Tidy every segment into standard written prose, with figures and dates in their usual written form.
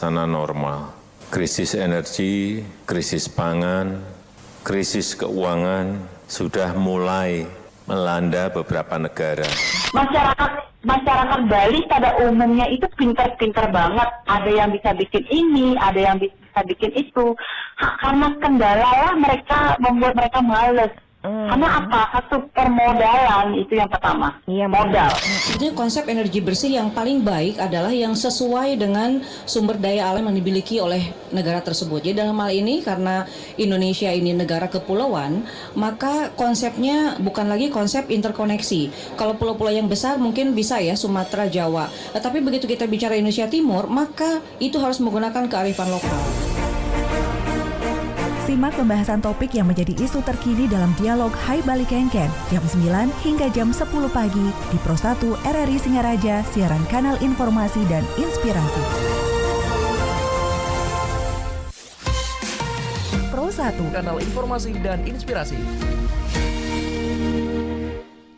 Sana normal, krisis energi, krisis pangan, krisis keuangan sudah mulai melanda beberapa negara. Masyarakat Bali pada umumnya itu pintar-pintar banget. Ada yang bisa bikin ini, ada yang bisa bikin itu. Karena kendala lah mereka membuat mereka males. Karena apa? Satu permodalan itu yang pertama. Iya, modal. Sebetulnya konsep energi bersih yang paling baik adalah yang sesuai dengan sumber daya alam yang dimiliki oleh negara tersebut. Jadi dalam hal ini karena Indonesia ini negara kepulauan, maka konsepnya bukan lagi konsep interkoneksi. Kalau pulau-pulau yang besar mungkin bisa ya Sumatera, Jawa. Tetapi begitu kita bicara Indonesia Timur, maka itu harus menggunakan kearifan lokal. Simak pembahasan topik yang menjadi isu terkini dalam dialog Hai Bali Kengken jam 9 hingga jam 10 pagi di Pro 1 RRI Singaraja, siaran kanal informasi dan inspirasi. Pro 1, kanal informasi dan inspirasi.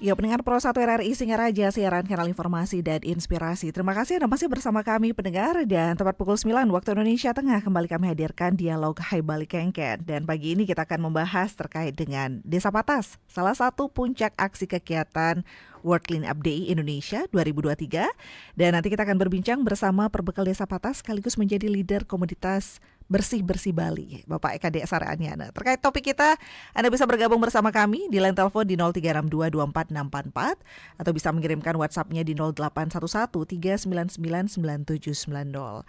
ya, pendengar Pro 1 RRI Singaraja, siaran kanal informasi dan inspirasi. Terima kasih Anda masih bersama kami pendengar, dan tepat pukul 9 waktu Indonesia Tengah kembali kami hadirkan dialog Hai Bali Kengken. Dan pagi ini kita akan membahas terkait dengan Desa Patas, salah satu puncak aksi kegiatan World Clean Up Day Indonesia 2023. Dan nanti kita akan berbincang bersama Perbekal Desa Patas sekaligus menjadi leader komunitas Bersih-Bersih Bali, Bapak Eka D. Saranyana. Terkait topik kita, Anda bisa bergabung bersama kami di line telepon di 0362244644 atau bisa mengirimkan WhatsApp-nya di 081139999790.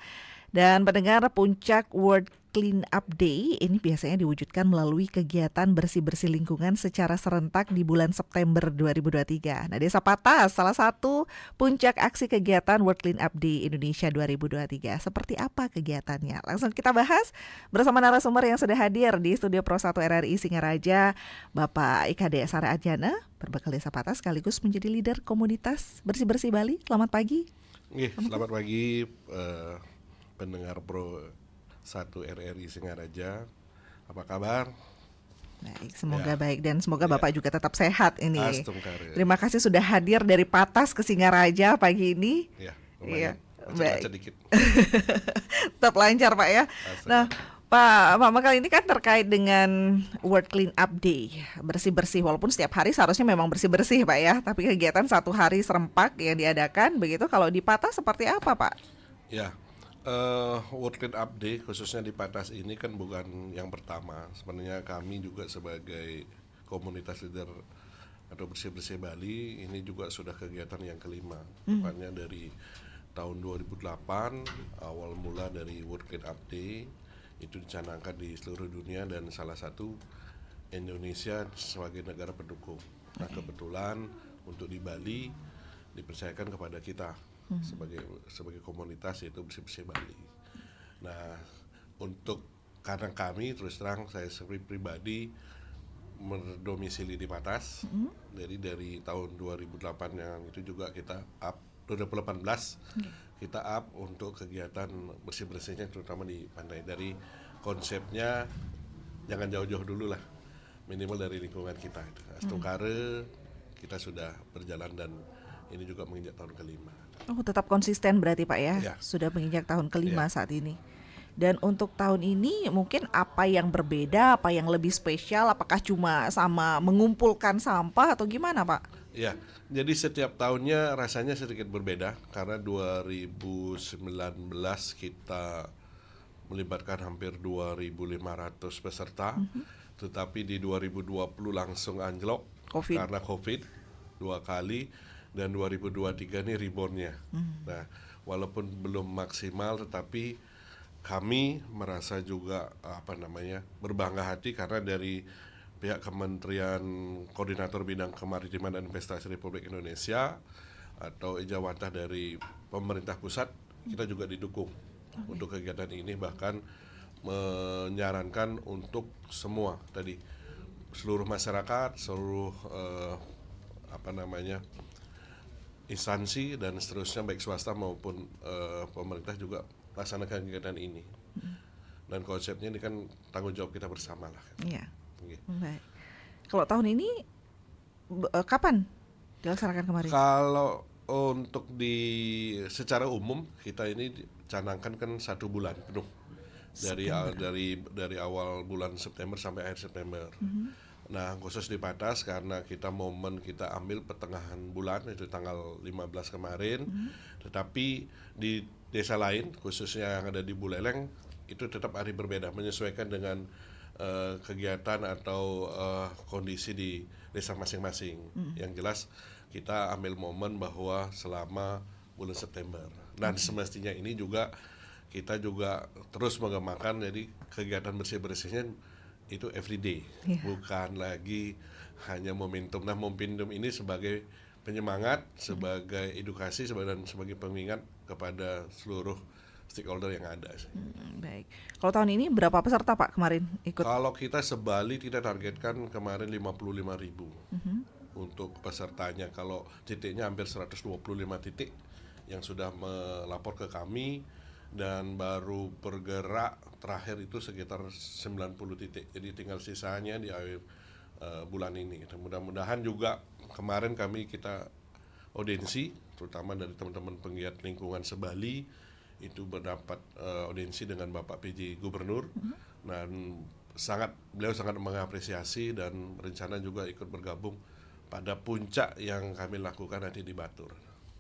Dan pendengar, puncak World Clean Up Day ini biasanya diwujudkan melalui kegiatan bersih-bersih lingkungan secara serentak di bulan September 2023. Nah, Desa Patas salah satu puncak aksi kegiatan World Clean Up Day Indonesia 2023. Seperti apa kegiatannya? Langsung kita bahas bersama narasumber yang sudah hadir di studio Pro 1 RRI Singaraja, Bapak Eka D. Saranyana, Perbekal Desa Patas sekaligus menjadi leader komunitas Bersih-Bersih Bali. Selamat pagi. Selamat pagi pendengar Pro 1 RRI Singaraja, apa kabar? Baik, semoga baik dan semoga Bapak juga tetap sehat ini. Terima kasih sudah hadir dari Patas ke Singaraja pagi ini. Iya, baik. Dikit. Tetap lancar Pak ya. Nah, Pak kali ini kan terkait dengan World Clean Up Day, bersih-bersih, walaupun setiap hari seharusnya memang bersih-bersih Pak ya, tapi kegiatan satu hari serempak yang diadakan begitu. Kalau di Patas seperti apa Pak? Ya, World Clean Up Day khususnya di Patas ini kan bukan yang pertama. Sebenarnya kami juga sebagai komunitas leader atau Bersih-Bersih Bali ini juga sudah kegiatan yang kelima. Tepatnya dari tahun 2008 awal mula dari World Clean Up Day itu dicanangkan di seluruh dunia dan salah satu Indonesia sebagai negara pendukung. Nah, kebetulan untuk di Bali dipercayakan kepada kita sebagai komunitas, yaitu Bersih-Bersih Bali. Nah, karena kami terus terang saya pribadi berdomisili di Patas. Jadi dari tahun 2008 yang itu juga kita up 2018 kita up untuk kegiatan bersih-bersihnya terutama di pantai. Dari konsepnya jangan jauh-jauh dulu lah, minimal dari lingkungan kita itu. Astungkare kita sudah berjalan dan ini juga menginjak tahun kelima. Oh, tetap konsisten berarti Pak ya? Ya. Sudah menginjak tahun kelima saat ini. Dan untuk tahun ini mungkin apa yang berbeda, apa yang lebih spesial? Apakah cuma sama mengumpulkan sampah atau gimana Pak? Ya, jadi setiap tahunnya rasanya sedikit berbeda karena 2019 kita melibatkan hampir 2.500 peserta, tetapi di 2020 langsung anjlok karena COVID 2 kali, dan 2023 ini reboundnya. Nah, walaupun belum maksimal, tetapi kami merasa juga berbangga hati karena dari pihak Kementerian Koordinator Bidang Kemaritiman dan Investasi Republik Indonesia atau Ejawantah dari pemerintah pusat, kita juga didukung untuk kegiatan ini, bahkan menyarankan untuk semua tadi seluruh masyarakat, seluruh instansi dan seterusnya baik swasta maupun pemerintah juga laksanakan kegiatan ini. Dan konsepnya ini kan tanggung jawab kita bersama lah. Iya. Baik. Kalau tahun ini kapan dilaksanakan kemarin? Kalau untuk secara umum kita ini canangkan kan 1 bulan penuh dari awal bulan September sampai akhir September. Nah, khusus di Patas karena kita ambil pertengahan bulan itu tanggal 15 kemarin, tetapi di desa lain khususnya yang ada di Buleleng itu tetap hari berbeda menyesuaikan dengan kegiatan atau kondisi di desa masing-masing. Yang jelas kita ambil momen bahwa selama bulan September dan semestinya ini juga kita juga terus mengembangkan, jadi kegiatan bersih-bersihnya itu everyday, bukan lagi hanya momentum. Nah, momentum ini sebagai penyemangat, sebagai edukasi, sebagai pengingat kepada seluruh stakeholder yang ada. Baik. Kalau tahun ini berapa peserta Pak kemarin ikut? Kalau kita sebali kita targetkan kemarin 55.000 untuk pesertanya. Kalau titiknya hampir 125 titik yang sudah melapor ke kami, dan baru bergerak terakhir itu sekitar 90 titik. Jadi tinggal sisanya di akhir bulan ini. Dan mudah-mudahan juga kemarin kita audiensi, terutama dari teman-teman penggiat lingkungan sebali, itu mendapat audiensi dengan Bapak PJ Gubernur, dan beliau sangat mengapresiasi dan rencana juga ikut bergabung pada puncak yang kami lakukan nanti di Batur.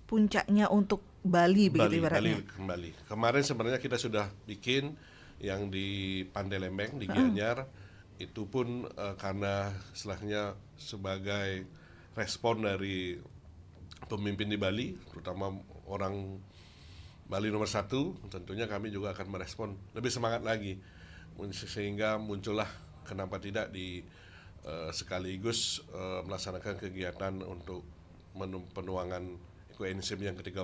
Puncaknya untuk Bali begitu ibaratnya. Bali. Kemarin sebenarnya kita sudah bikin yang di Pantai Lembeng di Gianyar, itu pun karena istilahnya sebagai respon dari pemimpin di Bali, terutama orang Bali nomor 1, tentunya kami juga akan merespon lebih semangat lagi, sehingga muncullah kenapa tidak di sekaligus melaksanakan kegiatan untuk penuangan ekoenzim yang ke-13,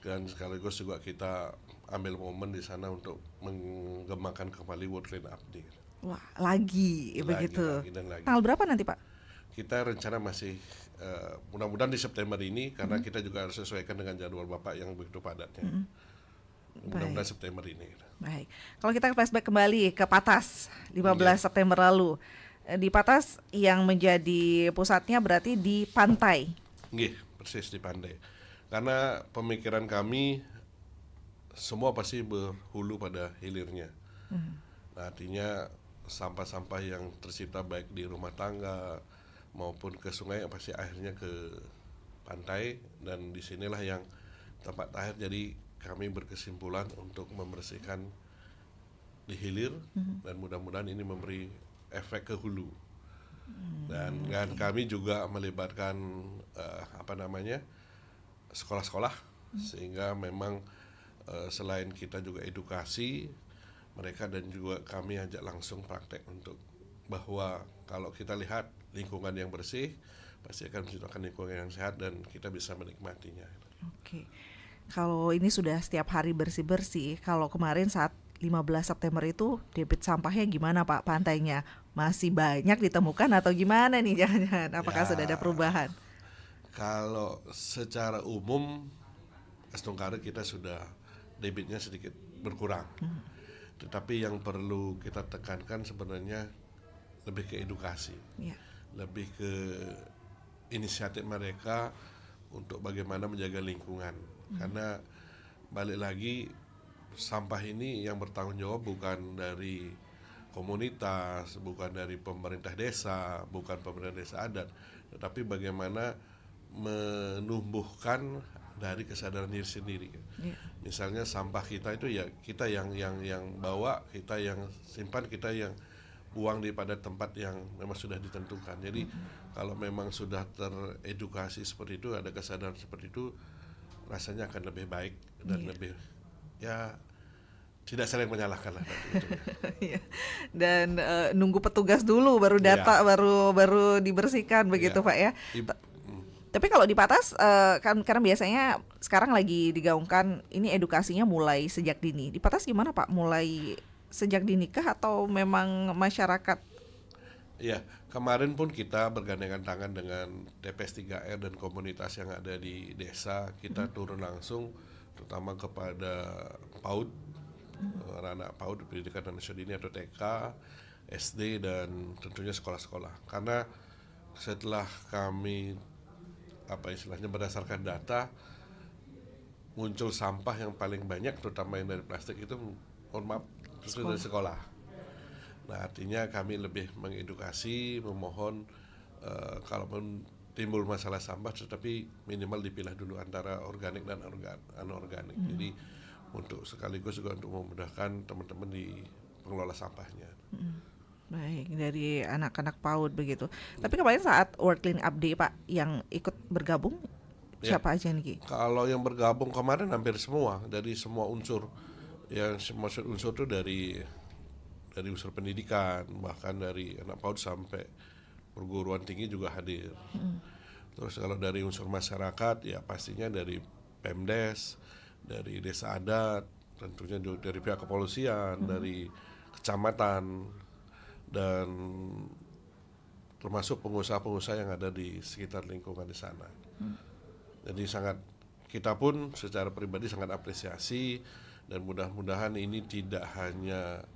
dan sekaligus juga kita ambil momen di sana untuk mengembangkan kembali World Clean Up Day. Wah, lagi begitu. Lagi. Tanggal berapa nanti Pak? Kita rencana masih mudah-mudahan di September ini, karena kita juga harus sesuaikan dengan jadwal Bapak yang begitu padatnya. Mudah-mudahan September ini. Baik. Kalau kita flashback kembali ke Patas 15 September lalu. Di Patas yang menjadi pusatnya berarti di pantai. Persis di pantai. Karena pemikiran kami semua pasti berhulu pada hilirnya. Nah, artinya sampah-sampah yang tercipta baik di rumah tangga maupun ke sungai pasti akhirnya ke pantai, dan disinilah yang tempat akhir. Jadi kami berkesimpulan untuk membersihkan di hilir, dan mudah-mudahan ini memberi efek ke hulu. Dan kami juga melibatkan sekolah-sekolah, sehingga memang selain kita juga edukasi mereka, dan juga kami ajak langsung praktek untuk bahwa kalau kita lihat lingkungan yang bersih pasti akan menciptakan lingkungan yang sehat dan kita bisa menikmatinya. Oke. Kalau ini sudah setiap hari bersih-bersih, kalau kemarin saat 15 September itu debit sampahnya gimana Pak pantainya? Masih banyak ditemukan atau gimana nih, jangan-jangan? Apakah sudah ada perubahan? Kalau secara umum Astungkare kita sudah debitnya sedikit berkurang. Tetapi yang perlu kita tekankan sebenarnya lebih ke edukasi. Lebih ke inisiatif mereka untuk bagaimana menjaga lingkungan. Karena balik lagi, sampah ini yang bertanggung jawab bukan dari komunitas, bukan dari pemerintah desa, bukan pemerintah desa adat, tetapi bagaimana menumbuhkan dari kesadaran diri sendiri. Misalnya sampah kita itu ya kita yang bawa, kita yang simpan, kita yang buang di pada tempat yang memang sudah ditentukan. Jadi kalau memang sudah teredukasi seperti itu, ada kesadaran seperti itu, rasanya akan lebih baik dan lebih tidak saling menyalahkan lah. Dan nunggu petugas dulu baru data baru dibersihkan begitu Pak ya. Tapi kalau di Patas kan karena biasanya sekarang lagi digaungkan ini edukasinya mulai sejak dini. Di Patas gimana Pak? Mulai sejak dini kah atau memang masyarakat? Ya, kemarin pun kita bergandengan tangan dengan TPS 3R dan komunitas yang ada di desa. Kita turun langsung terutama kepada PAUD, anak-anak PAUD, pendidikan dan usia dini atau TK, SD, dan tentunya sekolah-sekolah. Karena setelah kami berdasarkan data, muncul sampah yang paling banyak terutama yang dari plastik itu, mohon maaf, itu dari sekolah. Nah, artinya kami lebih mengedukasi, memohon kalaupun timbul masalah sampah tetapi minimal dipilah dulu antara organik dan anorganik. Jadi untuk sekaligus juga untuk memudahkan teman-teman di pengelola sampahnya. Baik, dari anak-anak PAUD begitu. Tapi kemarin saat World Clean Up Day Pak, yang ikut bergabung siapa aja nih Ki? Kalau yang bergabung kemarin hampir semua, dari semua unsur. Yang maksud unsur itu dari unsur pendidikan, bahkan dari anak PAUD sampai perguruan tinggi juga hadir. Terus kalau dari unsur masyarakat ya pastinya dari Pemdes, dari desa adat, tentunya juga dari pihak kepolisian, dari kecamatan, dan termasuk pengusaha-pengusaha yang ada di sekitar lingkungan di sana. Jadi kita pun secara pribadi sangat apresiasi, dan mudah-mudahan ini tidak hanya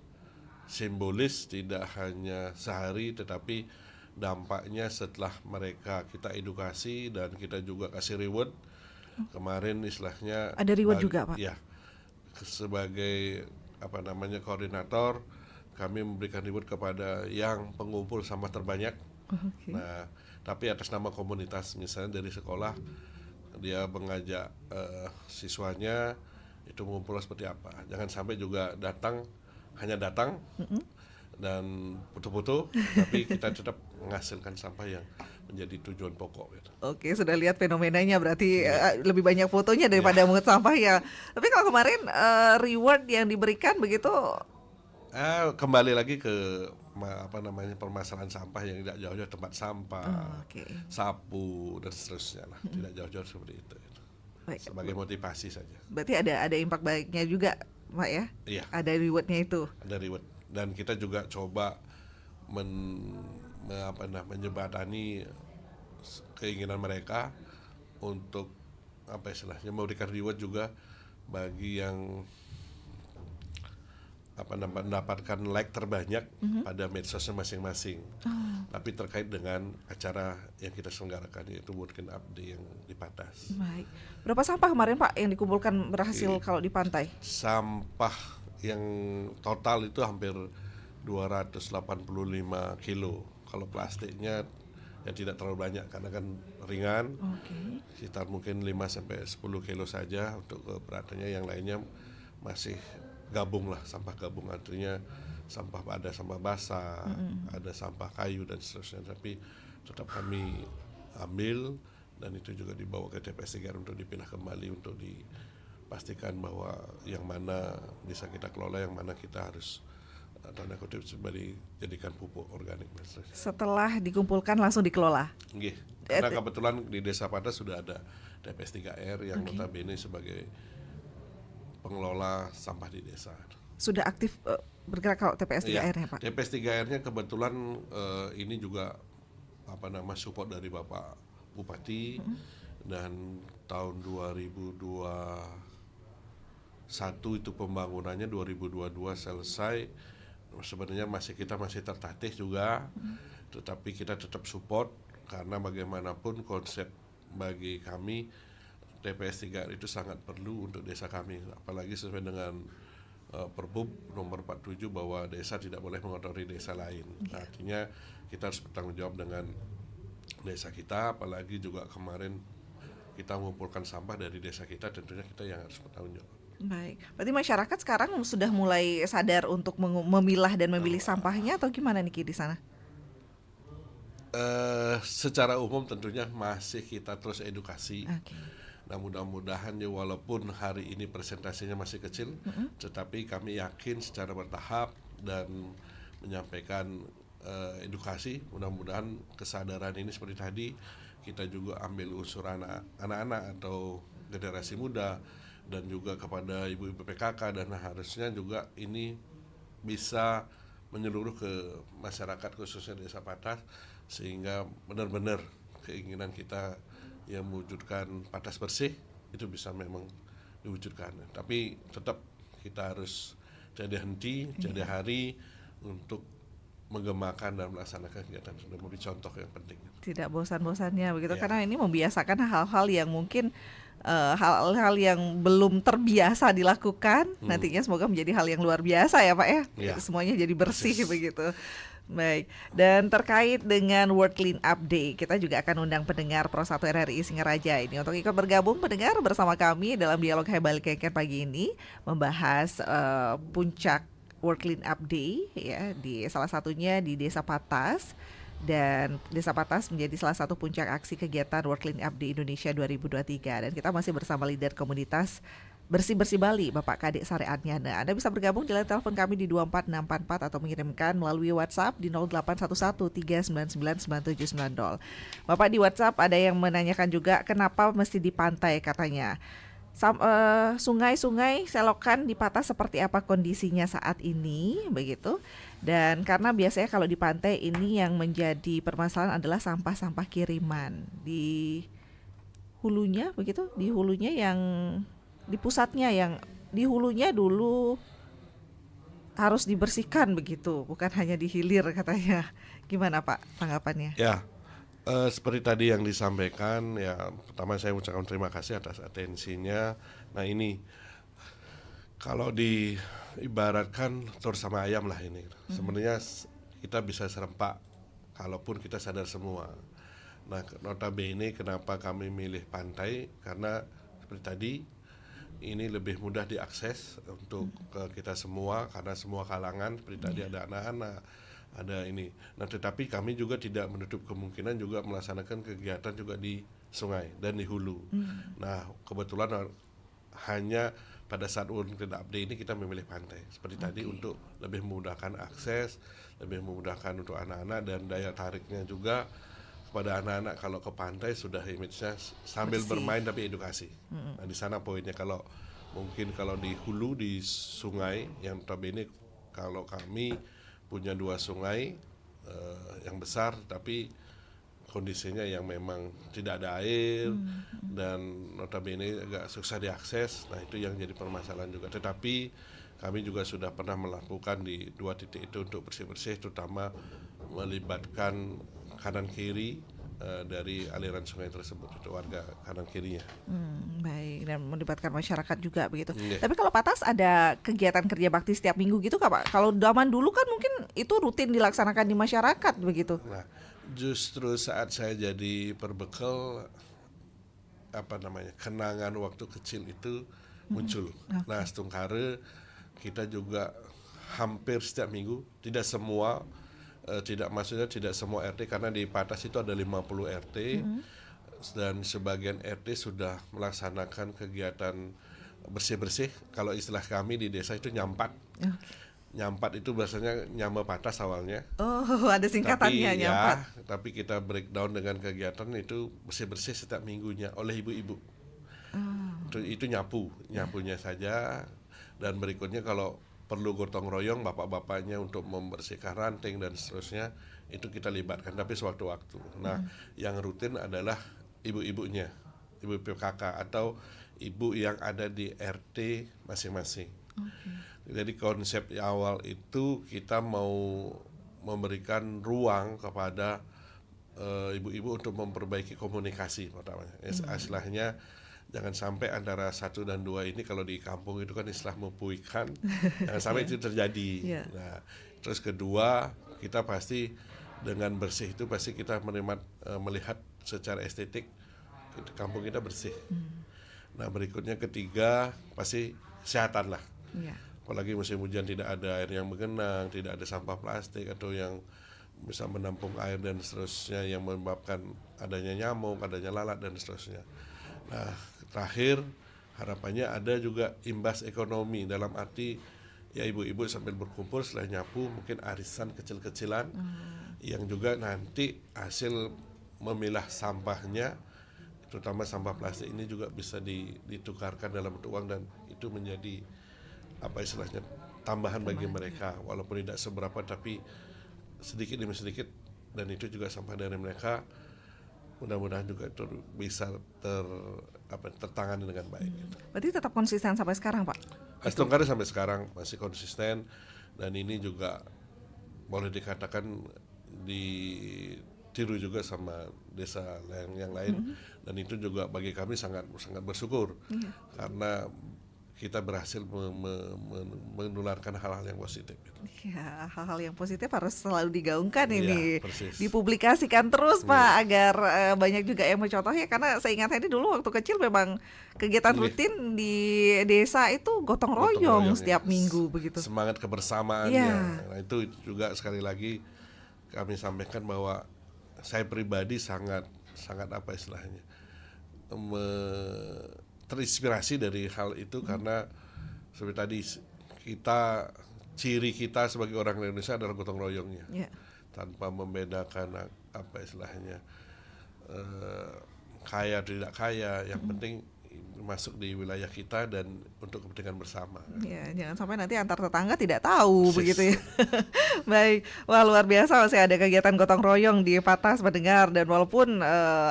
simbolis, tidak hanya sehari, tetapi dampaknya setelah mereka kita edukasi dan kita juga kasih reward. Kemarin istilahnya ada reward juga Pak? Ya, sebagai koordinator, kami memberikan reward kepada yang pengumpul sampah terbanyak. Nah, tapi atas nama komunitas, misalnya dari sekolah dia mengajak siswanya itu mengumpul seperti apa. Jangan sampai juga hanya datang dan foto-foto, tapi kita tetap menghasilkan sampah yang menjadi tujuan pokok gitu. Oke, sudah lihat fenomenanya berarti lebih banyak fotonya daripada mungut sampah ya. Tapi kalau kemarin reward yang diberikan begitu kembali lagi ke permasalahan sampah yang tidak jauh-jauh tempat sampah, sapu dan seterusnya lah, tidak jauh-jauh seperti itu. Baik. Sebagai motivasi saja. Berarti ada impact baiknya juga, Pak ya? Iya. Ada rewardnya itu. Ada reward, dan kita juga coba menjembatani keinginan mereka untuk memberikan reward juga bagi yang mendapatkan like terbanyak pada medsosnya masing-masing. Tapi terkait dengan acara yang kita selenggarakan, yaitu World Clean Up Day yang di Patas. Baik. Berapa sampah kemarin Pak yang dikumpulkan berhasil kalau di pantai? Sampah yang total itu hampir 285 kilo. Kalau plastiknya ya tidak terlalu banyak karena kan ringan. Sekitar mungkin 5-10 kilo saja untuk keberatannya, yang lainnya masih gabung lah, sampah gabung, artinya ada sampah basah, ada sampah kayu dan seterusnya, tapi tetap kami ambil dan itu juga dibawa ke TPS 3 untuk dipilah kembali untuk dipastikan bahwa yang mana bisa kita kelola, yang mana kita harus tanda kutip dijadikan pupuk organik. Setelah dikumpulkan langsung dikelola? Nggih, karena kebetulan di Desa Patas sudah ada TPS 3R yang notabene sebagai pengelola sampah di desa. Sudah aktif bergerak kalau TPS 3R-nya Pak? TPS 3R-nya kebetulan ini juga support dari Bapak Bupati, dan tahun 2021 itu pembangunannya, 2022 selesai. Sebenarnya kita masih tertatih juga, tetapi kita tetap support karena bagaimanapun konsep bagi kami TPS 3R itu sangat perlu untuk desa kami, apalagi sesuai dengan Perbup nomor 47 bahwa desa tidak boleh mengotori desa lain. Artinya kita harus bertanggung jawab dengan desa kita, apalagi juga kemarin kita mengumpulkan sampah dari desa kita, tentunya kita yang harus bertanggung jawab. Baik, berarti masyarakat sekarang sudah mulai sadar untuk memilah dan memilih sampahnya atau gimana nih Ki di sana? Secara umum tentunya masih kita terus edukasi. Nah, mudah-mudahan ya, walaupun hari ini presentasinya masih kecil, tetapi kami yakin secara bertahap dan menyampaikan edukasi, mudah-mudahan kesadaran ini seperti tadi kita juga ambil unsur anak-anak atau generasi muda dan juga kepada ibu-ibu PKK, dan harusnya juga ini bisa menyeluruh ke masyarakat khususnya Desa Patas, sehingga benar-benar keinginan kita yang mewujudkan Patas bersih itu bisa memang diwujudkan. Tapi tetap kita harus tiada henti, tiada hari untuk menggemakan dan melaksanakan kegiatan dan memberi contoh yang penting. Tidak bosan-bosannya begitu, karena ini membiasakan hal-hal yang mungkin hal-hal yang belum terbiasa dilakukan nantinya semoga menjadi hal yang luar biasa ya Pak ya. Ya. Semuanya jadi bersih begitu. Baik, dan terkait dengan World Clean Up Day, kita juga akan undang pendengar Pro 1 RRI Singaraja ini untuk ikut bergabung pendengar bersama kami dalam dialog Hai Balik Kengken pagi ini membahas puncak World Clean Up Day ya di salah satunya di Desa Patas. Dan Desa Patas menjadi salah satu puncak aksi kegiatan World Clean Up Day Indonesia 2023 dan kita masih bersama leader komunitas Bersih-Bersih Bali, Bapak Kadek Sare Adnyana. Anda bisa bergabung di line telepon kami di 24644 atau mengirimkan melalui WhatsApp di 0811399990. Bapak di WhatsApp ada yang menanyakan juga kenapa mesti di pantai katanya. Sungai-sungai selokan di Patas seperti apa kondisinya saat ini begitu. Dan karena biasanya kalau di pantai ini yang menjadi permasalahan adalah sampah-sampah kiriman di hulunya begitu, di hulunya yang di pusatnya yang di hulunya dulu harus dibersihkan begitu, bukan hanya di hilir katanya. Gimana Pak tanggapannya? Ya, seperti tadi yang disampaikan, ya pertama saya ucapkan terima kasih atas atensinya. Nah ini kalau diibaratkan telur sama ayam lah ini. Sebenarnya kita bisa serempak kalaupun kita sadar semua. Nah notabene kenapa kami milih pantai, karena seperti tadi ini lebih mudah diakses untuk kita semua karena semua kalangan, seperti tadi ada anak-anak, ada ini. Nah tetapi kami juga tidak menutup kemungkinan juga melaksanakan kegiatan juga di sungai dan di hulu. Nah kebetulan hanya pada saat World Clean Up Day ini kita memilih pantai seperti tadi untuk lebih memudahkan akses, lebih memudahkan untuk anak-anak dan daya tariknya juga kepada anak-anak kalau ke pantai sudah image-nya sambil bermain tapi edukasi. Nah di sana poinnya. Kalau mungkin kalau di hulu di sungai yang notabene kalau kami punya 2 sungai yang besar tapi kondisinya yang memang tidak ada air dan notabene agak susah diakses. Nah itu yang jadi permasalahan juga. Tetapi kami juga sudah pernah melakukan di 2 titik itu untuk bersih-bersih, terutama melibatkan kanan kiri dari aliran sungai tersebut, itu warga kanan kirinya. Baik, dan melibatkan masyarakat juga begitu. Tapi kalau Patas ada kegiatan kerja bakti setiap minggu gitu Kak Pak? Kalau zaman dulu kan mungkin itu rutin dilaksanakan di masyarakat begitu. Nah, justru saat saya jadi perbekal kenangan waktu kecil itu muncul. Nah, Stungkare kita juga hampir setiap minggu, tidak semua tidak semua RT karena di Patas itu ada 50 RT dan sebagian RT sudah melaksanakan kegiatan bersih-bersih. Kalau istilah kami di desa itu nyampat. Nyampat itu bahasanya nyamba Patas awalnya. Oh, ada singkatannya nyampat. Tapi kita breakdown dengan kegiatan itu bersih-bersih setiap minggunya oleh ibu-ibu. Itu nyapunya saja. Dan berikutnya kalau perlu gotong royong bapak-bapaknya untuk membersihkan ranting dan seterusnya, itu kita libatkan tapi sewaktu-waktu. Nah, yang rutin adalah ibu-ibunya, ibu PKK atau ibu yang ada di RT masing-masing. Jadi konsep awal itu kita mau memberikan ruang kepada ibu-ibu untuk memperbaiki komunikasi pertamanya. Istilahnya jangan sampai antara 1 dan 2 ini, kalau di kampung itu kan istilah mempuikan, jangan sampai itu terjadi. Nah, terus kedua, kita pasti dengan bersih itu pasti kita melihat secara estetik kampung kita bersih. Nah, berikutnya ketiga pasti kesehatan lah. Apalagi musim hujan tidak ada air yang menggenang, tidak ada sampah plastik atau yang bisa menampung air dan seterusnya yang menyebabkan adanya nyamuk, adanya lalat dan seterusnya. Nah, terakhir harapannya ada juga imbas ekonomi dalam arti ya ibu-ibu sambil berkumpul setelah nyapu mungkin arisan kecil-kecilan yang juga nanti hasil memilah sampahnya terutama sampah plastik ini juga bisa ditukarkan dalam bentuk uang dan itu menjadi apa istilahnya tambahan bagi mereka walaupun tidak seberapa tapi sedikit demi sedikit dan itu juga sampah dari mereka. Mudah-mudahan juga itu bisa tertangani dengan baik. Berarti tetap konsisten sampai sekarang Pak? Stungkare sampai sekarang masih konsisten dan ini juga boleh dikatakan tiru juga sama desa yang lain, dan itu juga bagi kami sangat bersyukur karena kita berhasil menularkan hal-hal yang positif. Ya, hal-hal yang positif harus selalu digaungkan ini, persis. dipublikasikan terus Pak, agar banyak juga yang mencontohnya. Karena saya ingat ini dulu waktu kecil memang kegiatan rutin di desa itu gotong royong setiap minggu begitu. Semangat kebersamaannya. Nah, itu juga sekali lagi kami sampaikan bahwa saya pribadi sangat apa istilahnya, terinspirasi dari hal itu karena seperti tadi ciri kita sebagai orang Indonesia adalah gotong royongnya, tanpa membedakan apa istilahnya kaya tidak kaya, yang penting masuk di wilayah kita dan untuk kepentingan bersama. Ya, jangan sampai nanti antar tetangga tidak tahu begitu ya. Baik, wah luar biasa, masih ada kegiatan gotong royong di Patas mendengar, dan walaupun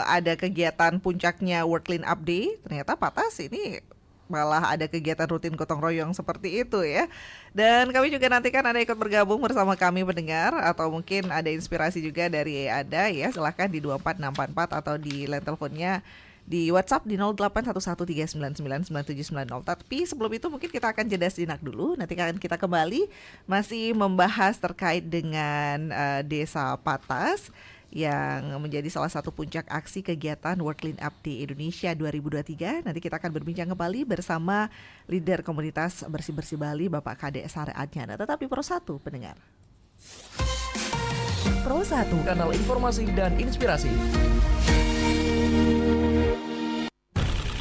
ada kegiatan puncaknya World Clean Up Day, ternyata Patas ini malah ada kegiatan rutin gotong royong seperti itu ya. Dan kami juga nantikan Anda ikut bergabung bersama kami mendengar, atau mungkin ada inspirasi juga dari Anda ya, silahkan di 24644 atau di line teleponnya di WhatsApp di 081139999790. Tapi sebelum itu mungkin kita akan jeda sejenak dulu. Nanti akan kita kembali masih membahas terkait dengan Desa Patas yang menjadi salah satu puncak aksi kegiatan World Clean Up Day Indonesia 2023. Nanti kita akan berbincang kembali bersama leader komunitas Bersih-Bersih Bali, Bapak Kade Sare Adnyana. Tetap di Pro 1 pendengar. Pro 1, kanal informasi dan inspirasi.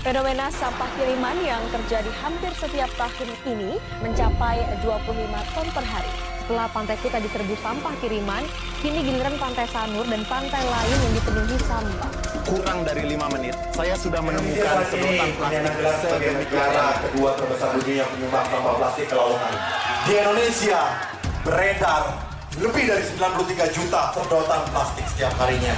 Fenomena sampah kiriman yang terjadi hampir setiap tahun ini mencapai 25 ton per hari. Setelah Pantai Kuta diserbu sampah kiriman, kini giliran Pantai Sanur dan pantai lain yang dipenuhi sampah. Kurang dari 5 menit, saya sudah menemukan sedotan plastik negara kedua terbesar dunia yang penyumbang sampah plastik ke lautan. Di Indonesia beredar lebih dari 93 juta sedotan plastik setiap harinya.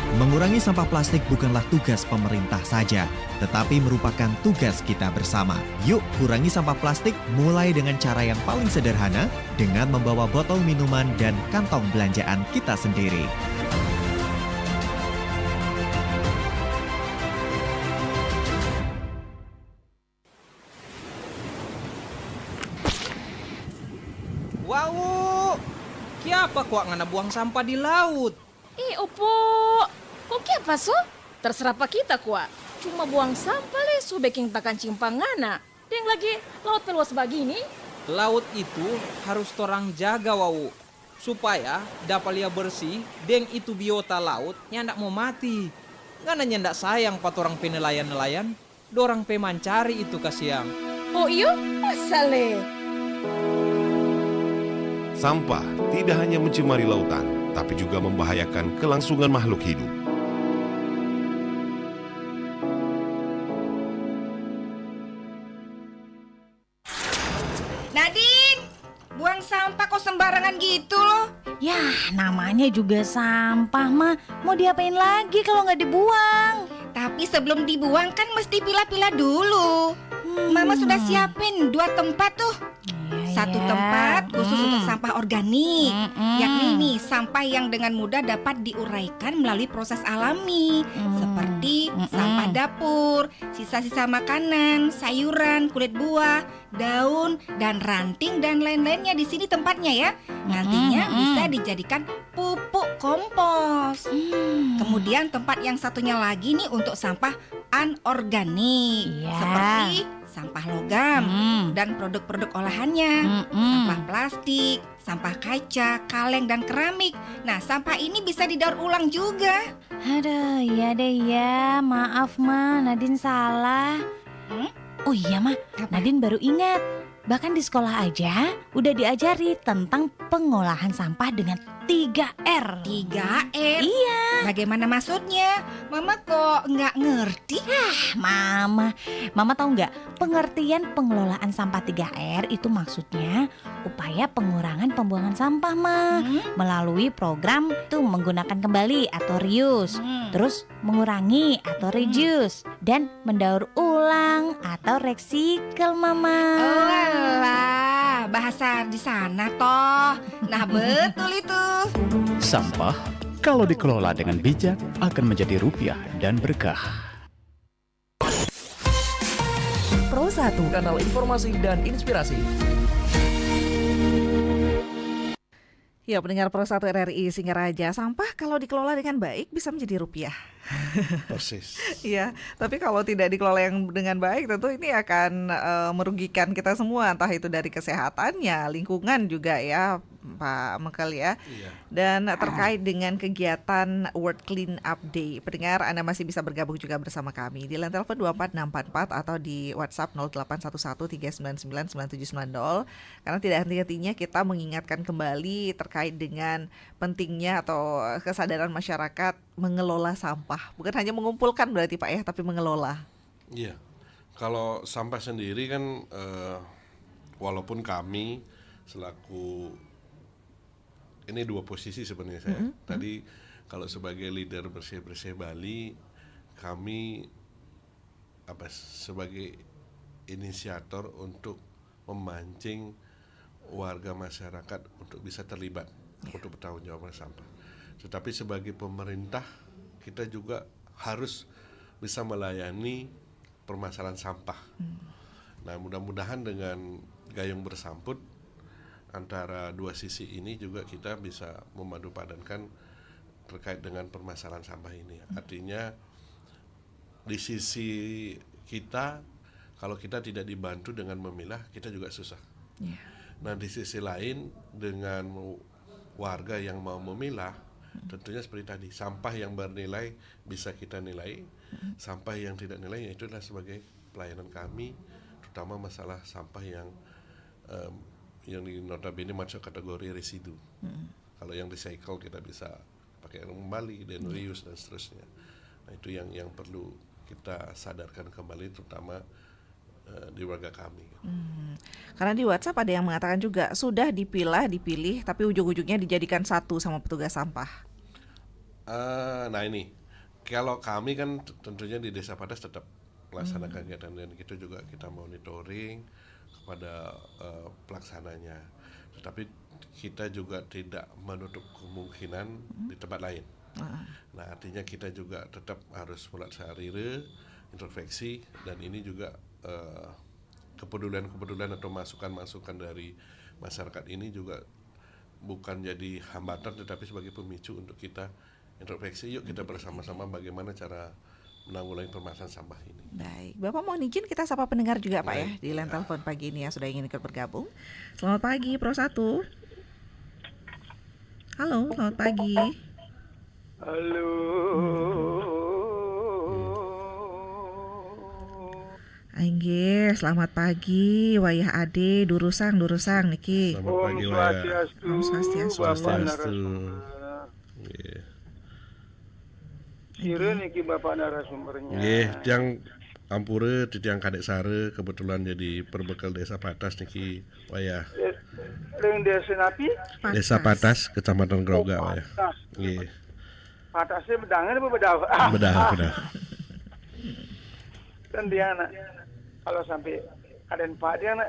Mengurangi sampah plastik bukanlah tugas pemerintah saja, tetapi merupakan tugas kita bersama. Yuk kurangi sampah plastik mulai dengan cara yang paling sederhana, dengan membawa botol minuman dan kantong belanjaan kita sendiri. Wow, kiapa kok ngana buang sampah di laut? Opo, kok kiapa so? Terserah pa kita kuat. Cuma buang sampah le so baking takan cimpangana. Deng lagi laut peluas begini. Laut itu harus torang jaga wau, supaya dapat lia bersih. Deng itu biota laut yang ndak mau mati. Ngana ndak sayang pat orang penelayan-nelayan, dorang pemancari itu kasiang. Oh iyo, pasale. Sampah tidak hanya mencemari lautan, tapi juga membahayakan kelangsungan makhluk hidup. Nadine, buang sampah kok sembarangan gitu loh. Yah, namanya juga sampah mah. Mau diapain lagi kalau nggak dibuang? Tapi sebelum dibuang kan mesti pilah-pilah dulu. Mama sudah siapin 2 tempat tuh. Satu tempat khusus untuk sampah organik, yakni nih sampah yang dengan mudah dapat diuraikan melalui proses alami, seperti sampah dapur, sisa-sisa makanan, sayuran, kulit buah, daun, dan ranting dan lain-lainnya. Di sini tempatnya ya. Nantinya bisa dijadikan pupuk kompos. Kemudian tempat yang satunya lagi nih untuk sampah anorganik, seperti sampah logam dan produk-produk olahannya, sampah plastik, sampah kaca, kaleng, dan keramik. Nah, sampah ini bisa didaur ulang juga. Aduh, iya deh ya. Maaf Ma, Nadine salah. Oh iya Ma, Nadine baru ingat. Bahkan di sekolah aja udah diajari tentang pengolahan sampah dengan 3R. 3R? Iya. Bagaimana maksudnya? Mama kok nggak ngerti? Mama tahu nggak? Pengertian pengelolaan sampah 3R itu maksudnya upaya pengurangan pembuangan sampah melalui program tuh menggunakan kembali atau reuse, terus mengurangi atau reduce, dan mendaur ulang atau recycle Mama. Oh alah, bahasa di sana toh. Nah betul itu. Sampah Kalau dikelola dengan bijak, akan menjadi rupiah dan berkah. Pro 1, kanal informasi dan inspirasi. Ya, pendengar Pro 1 RRI Singaraja, sampah kalau dikelola dengan baik bisa menjadi rupiah. Persis. Iya, tapi kalau tidak dikelola yang dengan baik tentu ini akan merugikan kita semua, entah itu dari kesehatannya, lingkungan juga ya, Pak Mekel ya. Iya. Dan terkait dengan kegiatan World Clean Up Day, pendengar Anda masih bisa bergabung juga bersama kami di line telepon 24644 atau di WhatsApp 0811399790. Karena tidak henti-hentinya kita mengingatkan kembali terkait dengan pentingnya atau kesadaran masyarakat mengelola sampah. Bukan hanya mengumpulkan berarti Pak ya, tapi mengelola. Iya, kalau sampah sendiri kan walaupun kami selaku, ini dua posisi sebenarnya saya. Tadi kalau sebagai leader bersih-bersih Bali, kami sebagai inisiator untuk memancing warga masyarakat untuk bisa terlibat untuk bertanggung jawab sampah. Tetapi sebagai pemerintah kita juga harus bisa melayani permasalahan sampah. Nah, mudah-mudahan dengan gayung bersambut antara dua sisi ini juga kita bisa memadupadankan terkait dengan permasalahan sampah ini. Artinya di sisi kita, kalau kita tidak dibantu dengan memilah, kita juga susah. Nah, di sisi lain dengan warga yang mau memilah, tentunya seperti tadi, sampah yang bernilai bisa kita nilai, sampah yang tidak nilai itu adalah sebagai pelayanan kami, terutama masalah sampah yang di notabene masuk kategori residu. Kalau yang recycle kita bisa pakai kembali dan reuse dan seterusnya. Nah, itu yang perlu kita sadarkan kembali, terutama di warga kami. Karena di WhatsApp ada yang mengatakan juga sudah dipilih, tapi ujung-ujungnya dijadikan satu sama petugas sampah. Nah ini, kalau kami kan tentunya di Desa Padas tetap melaksanakan kegiatan dan itu juga kita monitoring kepada pelaksananya. Tetapi kita juga tidak menutup kemungkinan di tempat lain. Nah, artinya kita juga tetap harus melaksanakan introspeksi, dan ini juga kepedulian atau masukan-masukan dari masyarakat ini juga bukan jadi hambatan tetapi sebagai pemicu untuk kita introspeksi. Yuk kita bersama-sama bagaimana cara menanggulangi permasalahan sampah ini. Baik, Bapak mohon izin kita sapa pendengar juga Pak ya di line telepon pagi ini yang sudah ingin ikut bergabung. Selamat pagi Pro 1. Halo, selamat pagi. Halo. Ainggih, selamat pagi Wayah Ade, Durusang niki. Selamat pagi Wayah. Om Swastiastu. Kira niki Bapak narasumbernya. Nggih, tiang Ampura, tiang Kadek Sare kebetulan jadi perbekal Desa Patas niki Wayah. Ring desa napi? Desa Patas, Kecamatan Groga Wayah. Nggih. Patasnya bedangan apa bedah? Bedah. Dan dia anak kalau sampai ada Pak dia anak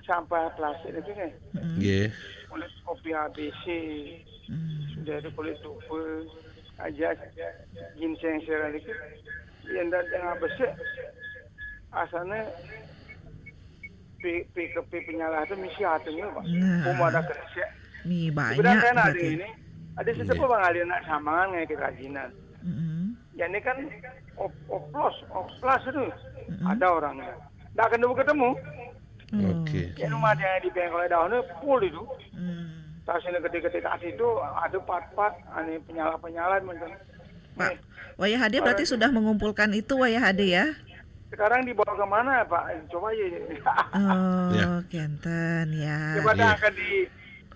sampah plastik itu kan. Nggih. Kulit kopi ABC. Sudah ada kulit tumpul aja ginseng serang itu. Yang dengan besar asalnya PKP penyalah itu misi hatinya Pak. Ada kerja. Nih banyak. Sebenarnya ada ini. Ada sesepuh bang alih nak samangan kayak kerajinan. Ya ini kan oplos itu ada orangnya. Nggak ketemu. Oke. Ya rumah dia di bengkel daunnya full itu. Tas ini gede-gede kasih itu ada part-part aneh penyala macam. Pak, Wayah Hade berarti sudah mengumpulkan itu Wayah Hade ya? Sekarang dibawa ke mana Pak? Coba ya. Kenten ya. Coba akan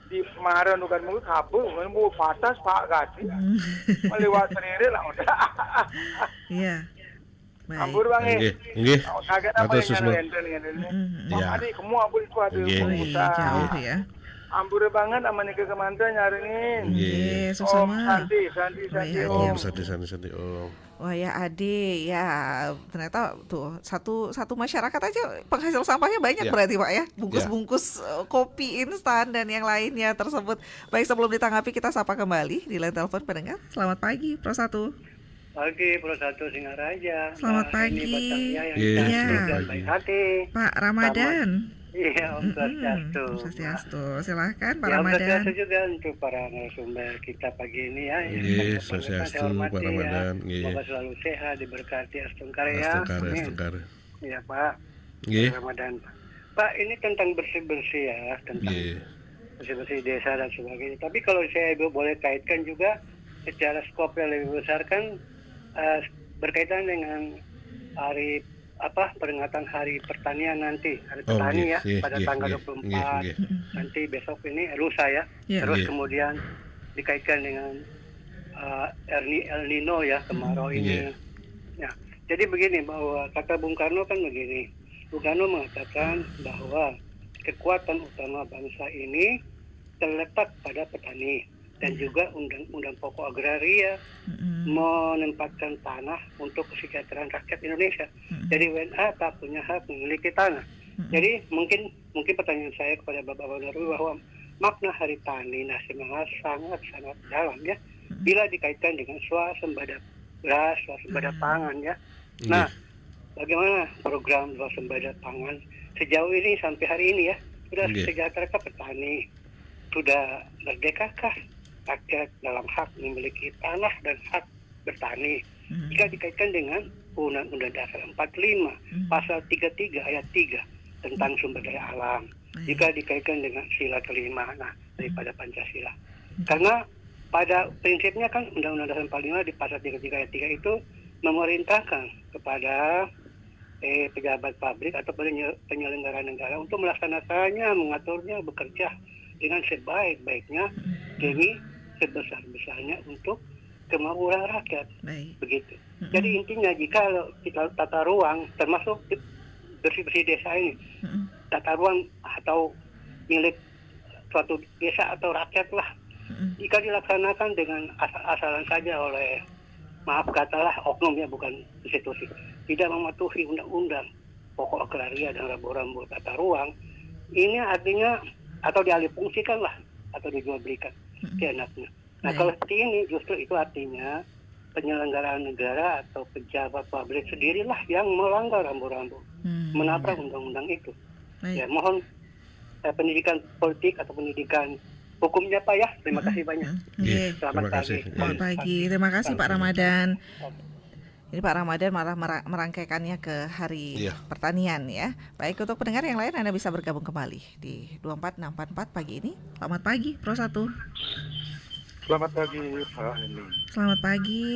di kemarin bukan mungkin kabel, mau patas Pak kasih, melewat sendiri lah udah. Iya. Baik. Ampun bang Nggih. Kaget apa yang ngenten. Ya. Adik kamu ampun itu ada usaha. Jauh ya. Ampun banget sama nih ke kemantan nyaringin. Nggih, susah mah. Santi. Om Santi. Om. Wah ya Ade, ya ternyata tuh satu masyarakat aja penghasil sampahnya banyak Ya. berarti Pak ya, bungkus-bungkus kopi instan dan yang lainnya tersebut. Baik, sebelum ditanggapi kita sapa kembali di line telepon pendengar. Selamat pagi Pro 1. Pagi, Pro 1 Singaraja. Selamat Pak pagi. Heni Batavia yang Iya. cantik dan baik hati. Pak Ramadan. Iya, Om Swastiastu. Om Swastiastu. Silahkan Pak Ya, Om Ramadan. Swastiastu juga untuk para narasumber kita pagi ini ya. Nggih, Swastiastu, Pak Ramadan. Nggih. Semoga selalu sehat, diberkati Astungkara ya. Astungkara, Amin. Astungkara. Iya, Pak. Nggih. Pak Ramadan. Pak, ini tentang bersih-bersih ya, tentang Nggih. bersih-bersih desa dan sebagainya. Tapi kalau saya boleh kaitkan juga secara skop yang lebih besar kan berkaitan dengan hari peringatan Hari Pertanian nanti, Hari Petani ya, pada tanggal 24 nanti besok ini lusa ya. Terus kemudian dikaitkan dengan El Nino ya, kemarau ini. Nah, jadi begini bahwa kata Bung Karno kan begini. Bung Karno mengatakan bahwa kekuatan utama bangsa ini terletak pada petani dan juga undang-undang pokok agraria menempatkan tanah untuk kesejahteraan rakyat Indonesia. Jadi WNA tak punya hak memiliki tanah. Jadi mungkin pertanyaan saya kepada Bapak Wanarwi bahwa makna Hari Tani Nasional sangat dalam ya. Bila dikaitkan dengan swasembada beras, swasembada pangan ya. Nah, bagaimana program swasembada pangan sejauh ini sampai hari ini ya? Sudah sejahterkah petani? Sudah merdekakah rakyat dalam hak memiliki tanah dan hak bertani? Jika dikaitkan dengan Undang-Undang Dasar 45 Pasal 33 ayat 3 tentang sumber daya alam, jika dikaitkan dengan sila kelima daripada Pancasila. Karena pada prinsipnya kan Undang-Undang Dasar 45 di Pasal 33 ayat 3 itu memerintahkan kepada pejabat pabrik atau penyelenggara negara untuk melaksanakannya, mengaturnya, bekerja dengan sebaik-baiknya demi sebesar-besarnya untuk kemakmuran rakyat. Begitu. Jadi intinya jika kita tata ruang termasuk bersih-bersih desa ini, tata ruang atau milik suatu desa atau rakyat lah, jika dilaksanakan dengan asal-asalan saja oleh, maaf katalah, oknum ya, bukan institusi, tidak mematuhi undang-undang pokok agraria dan rambu-rambu tata ruang, ini artinya atau dialih fungsikan lah atau dijual belikan seenaknya. Nah, kalau seperti ini justru itu artinya penyelenggaraan negara atau pejabat publik sendirilah yang melanggar rambu-rambu, menabrak undang-undang itu. Ya, mohon pendidikan politik atau pendidikan hukumnya Pak ya. Terima kasih banyak. Selamat pagi. Selamat pagi. Terima kasih Pak Ramadan. Ini Pak Ramadan malah merangkaikannya ke Hari Pertanian ya. Baik, untuk pendengar yang lain Anda bisa bergabung kembali di 24644 pagi ini. Selamat pagi Pro 1. Selamat pagi Pak Heni. Selamat pagi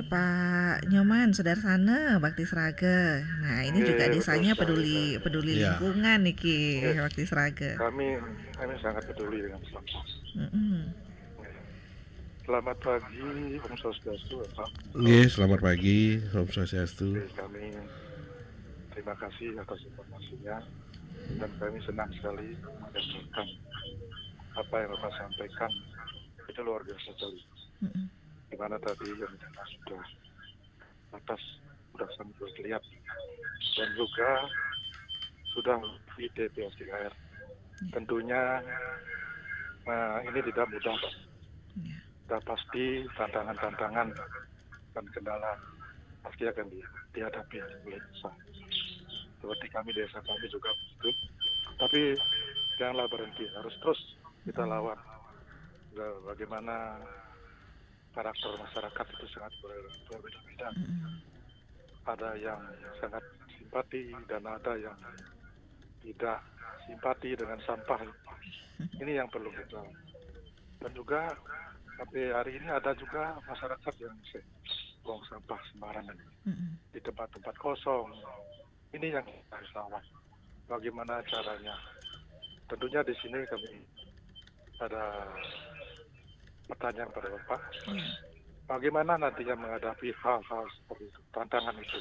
Pak Nyoman Sudarsana Bakti Sraga. Nah, ini juga desanya peduli lingkungan nih Ki Bakti Sraga. Kami sangat peduli dengan sampah. Selamat pagi Om Swastiastu Pak. Nggih, selamat pagi Om Swastiastu. Kami terima kasih atas informasinya dan kami senang sekali mendengarkan apa yang Bapak sampaikan. Itu luar biasa sekali. Di mana tadi yang sudah atas sudah sangat terlihat dan juga sudah di DPS3R. Tentunya ini tidak mudah Pak. Sudah pasti tantangan-tantangan dan kendala pasti akan dihadapi oleh desa. Seperti kami desa kami juga begitu. Tapi janganlah berhenti, harus terus kita lawan. Bagaimana karakter masyarakat itu sangat berbeda-beda. Ada yang sangat simpati dan ada yang tidak simpati dengan sampah. Ini yang perlu kita. Dan juga sampai hari ini ada juga masyarakat yang buang sampah sembarangan di tempat-tempat kosong. Ini yang kita harus lawan. Bagaimana caranya? Tentunya di sini kami ada pertanyaan pada Bapak, bagaimana nantinya menghadapi hal-hal seperti itu, tantangan itu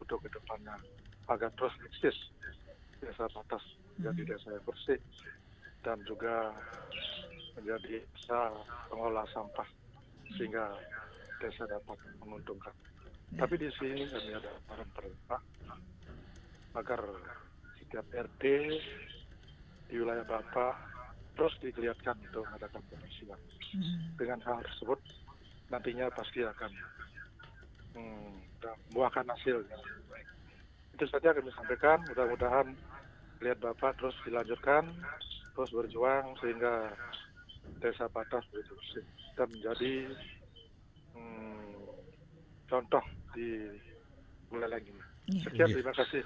untuk ke depannya agar terus eksis desa batas menjadi desa yang bersih dan juga menjadi desa pengolah sampah sehingga desa dapat menguntungkan. Tapi di sini kami ada pemerintah agar setiap RT di wilayah Bapak terus dilihatkan untuk mengadakan pengisian. Dengan hal tersebut nantinya pasti akan membuahkan hasil yang baik. Itu saja kami sampaikan. Mudah-mudahan lihat Bapak terus dilanjutkan, terus berjuang sehingga Desa Patas bersih dan menjadi contoh di wilayah ini. Sekian, terima kasih.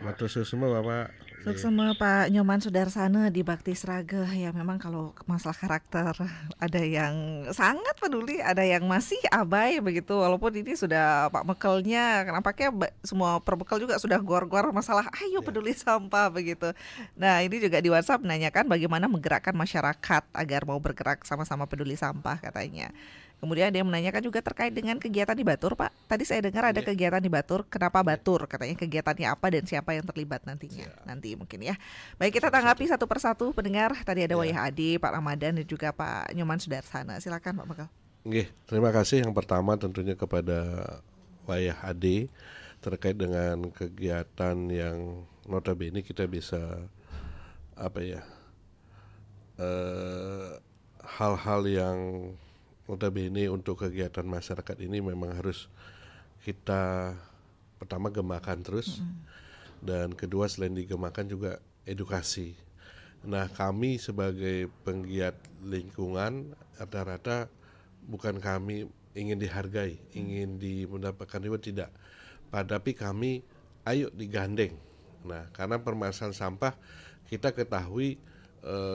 Matur suwun semua Bapak. Sama Pak Nyoman Sudarsana di Bakti Sraga, ya memang kalau masalah karakter ada yang sangat peduli, ada yang masih abai begitu, walaupun ini sudah Pak Mekelnya, nampaknya semua perbekal juga sudah gor-gor masalah ayo peduli sampah begitu. Nah ini juga di WhatsApp menanyakan bagaimana menggerakkan masyarakat agar mau bergerak sama-sama peduli sampah katanya. Kemudian dia menanyakan juga terkait dengan kegiatan di Batur, Pak. Tadi saya dengar ada kegiatan di Batur. Kenapa Batur? Katanya kegiatannya apa dan siapa yang terlibat nantinya. Nanti mungkin ya. Baik, kita tanggapi satu persatu pendengar. Tadi ada Wayah Adi, Pak Ramadan dan juga Pak Nyoman Sudarsana. Silakan Pak Mekel. Oke, terima kasih yang pertama tentunya kepada Wayah Adi terkait dengan kegiatan yang notabene kita bisa hal-hal yang notabene untuk kegiatan masyarakat ini memang harus kita pertama gemakan terus, dan kedua selain digemakan juga edukasi. Nah kami sebagai penggiat lingkungan rata-rata bukan kami ingin dihargai, ingin mendapatkan reward, tidak. Tapi kami ayo digandeng. Nah karena permasalahan sampah kita ketahui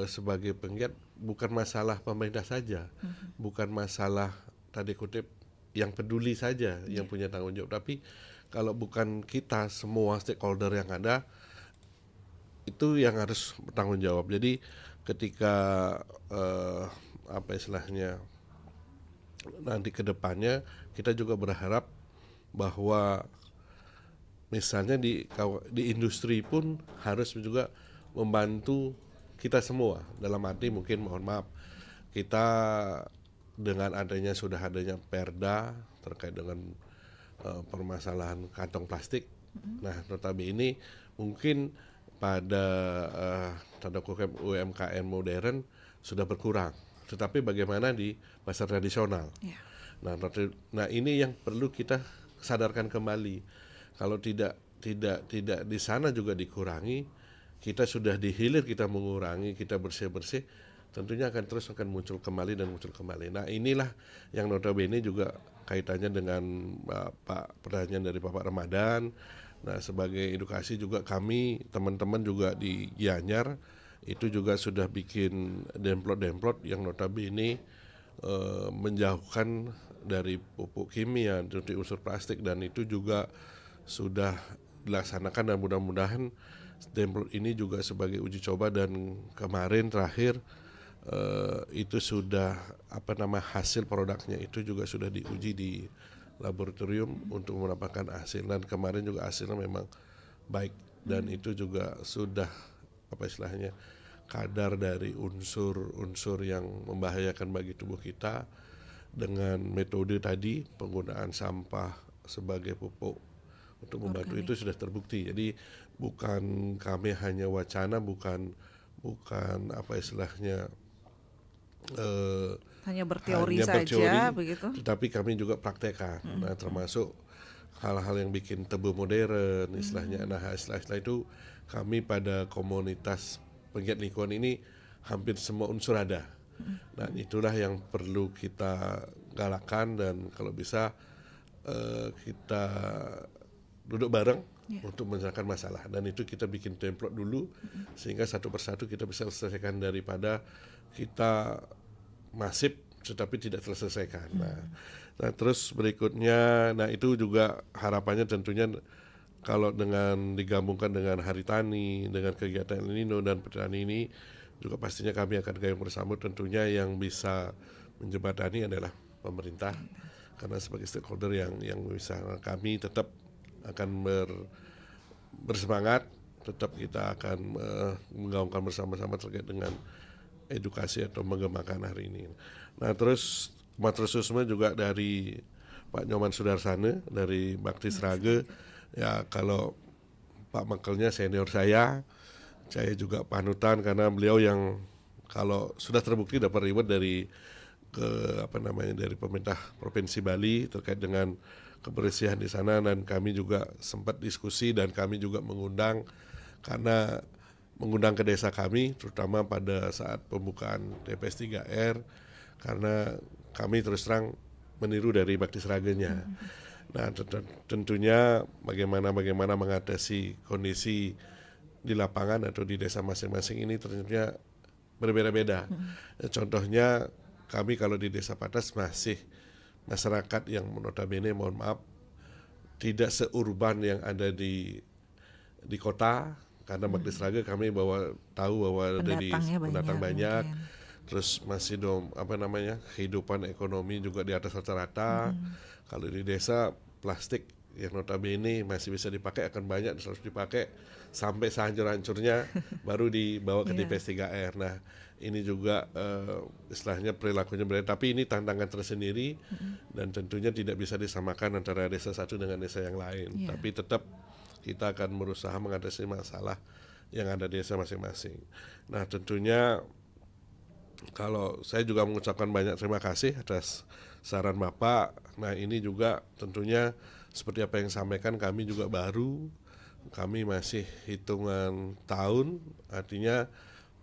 sebagai penggiat bukan masalah pemerintah saja, bukan masalah tadi kutip yang peduli saja yang punya tanggung jawab, tapi kalau bukan kita semua stakeholder yang ada itu yang harus bertanggung jawab. Jadi ketika nanti ke depannya kita juga berharap bahwa misalnya di industri pun harus juga membantu kita semua, dalam arti mungkin mohon maaf kita dengan sudah adanya perda terkait dengan permasalahan kantong plastik. Nah notabene ini mungkin pada tanda kutip UMKM modern sudah berkurang, tetapi bagaimana di pasar tradisional? Nah ini yang perlu kita sadarkan kembali. Kalau tidak di sana juga dikurangi, kita sudah di hilir kita mengurangi, kita bersih-bersih, tentunya akan muncul kembali. Nah inilah yang notabene juga kaitannya dengan pertanyaan dari Bapak Ramadan. Nah sebagai edukasi juga kami, teman-teman juga di Gianyar, itu juga sudah bikin demplot yang notabene menjauhkan dari pupuk kimia, dari unsur plastik, dan itu juga sudah dilaksanakan dan mudah-mudahan demplot ini juga sebagai uji coba, dan kemarin terakhir itu sudah hasil produknya itu juga sudah diuji di laboratorium untuk mendapatkan hasil, dan kemarin juga hasilnya memang baik, dan itu juga sudah kadar dari unsur-unsur yang membahayakan bagi tubuh kita dengan metode tadi penggunaan sampah sebagai pupuk untuk membantu itu sudah terbukti. Jadi bukan kami hanya wacana, bukan hanya berteori saja begitu, tetapi kami juga praktekkan. Nah termasuk hal-hal yang bikin tebu modern istilahnya. Nah istilah itu kami pada komunitas penggiat lingkungan ini hampir semua unsur ada. Nah itulah yang perlu kita galakkan, dan kalau bisa kita duduk bareng untuk menyelesaikan masalah, dan itu kita bikin template dulu sehingga satu persatu kita bisa selesaikan daripada kita masif tetapi tidak terselesaikan. Nah terus berikutnya, nah itu juga harapannya tentunya kalau dengan digabungkan dengan Hari Tani, dengan kegiatan El Nino dan petani ini juga pastinya kami akan gayung bersama. Tentunya yang bisa menjembatani adalah pemerintah, karena sebagai stakeholder yang bisa, kami tetap akan bersemangat, tetap kita akan menggaungkan bersama-sama terkait dengan edukasi atau mengembangkan hari ini. Nah terus matur suwun juga dari Pak Nyoman Sudarsana dari Bakti Sraga. Ya kalau Pak Mekelnya senior saya juga panutan karena beliau yang kalau sudah terbukti dapat reward dari dari pemerintah Provinsi Bali terkait dengan kebersihan di sana, dan kami juga sempat diskusi dan kami juga mengundang ke desa kami terutama pada saat pembukaan TPS 3R karena kami terus terang meniru dari Bakti Sraganya. Nah, tentunya bagaimana mengatasi kondisi di lapangan atau di desa masing-masing ini ternyata berbeda-beda. Contohnya kami kalau di Desa Patas masih masyarakat yang notabene mohon maaf tidak seurban yang ada di kota karena Bakti Sraga kami tahu bahwa dari pendatang banyak. Terus masih kehidupan ekonomi juga di atas rata-rata. Kalau di desa plastik yang notabene masih bisa dipakai akan banyak harus dipakai sampai sehancur-hancurnya baru dibawa ke TPS 3R. Nah, ini juga istilahnya perilakunya berbeda, tapi ini tantangan tersendiri dan tentunya tidak bisa disamakan antara desa satu dengan desa yang lain. Tapi tetap kita akan berusaha mengatasi masalah yang ada di desa masing-masing. Nah, tentunya kalau saya juga mengucapkan banyak terima kasih atas saran Bapak. Nah, ini juga tentunya seperti apa yang disampaikan, kami juga baru, kami masih hitungan tahun, artinya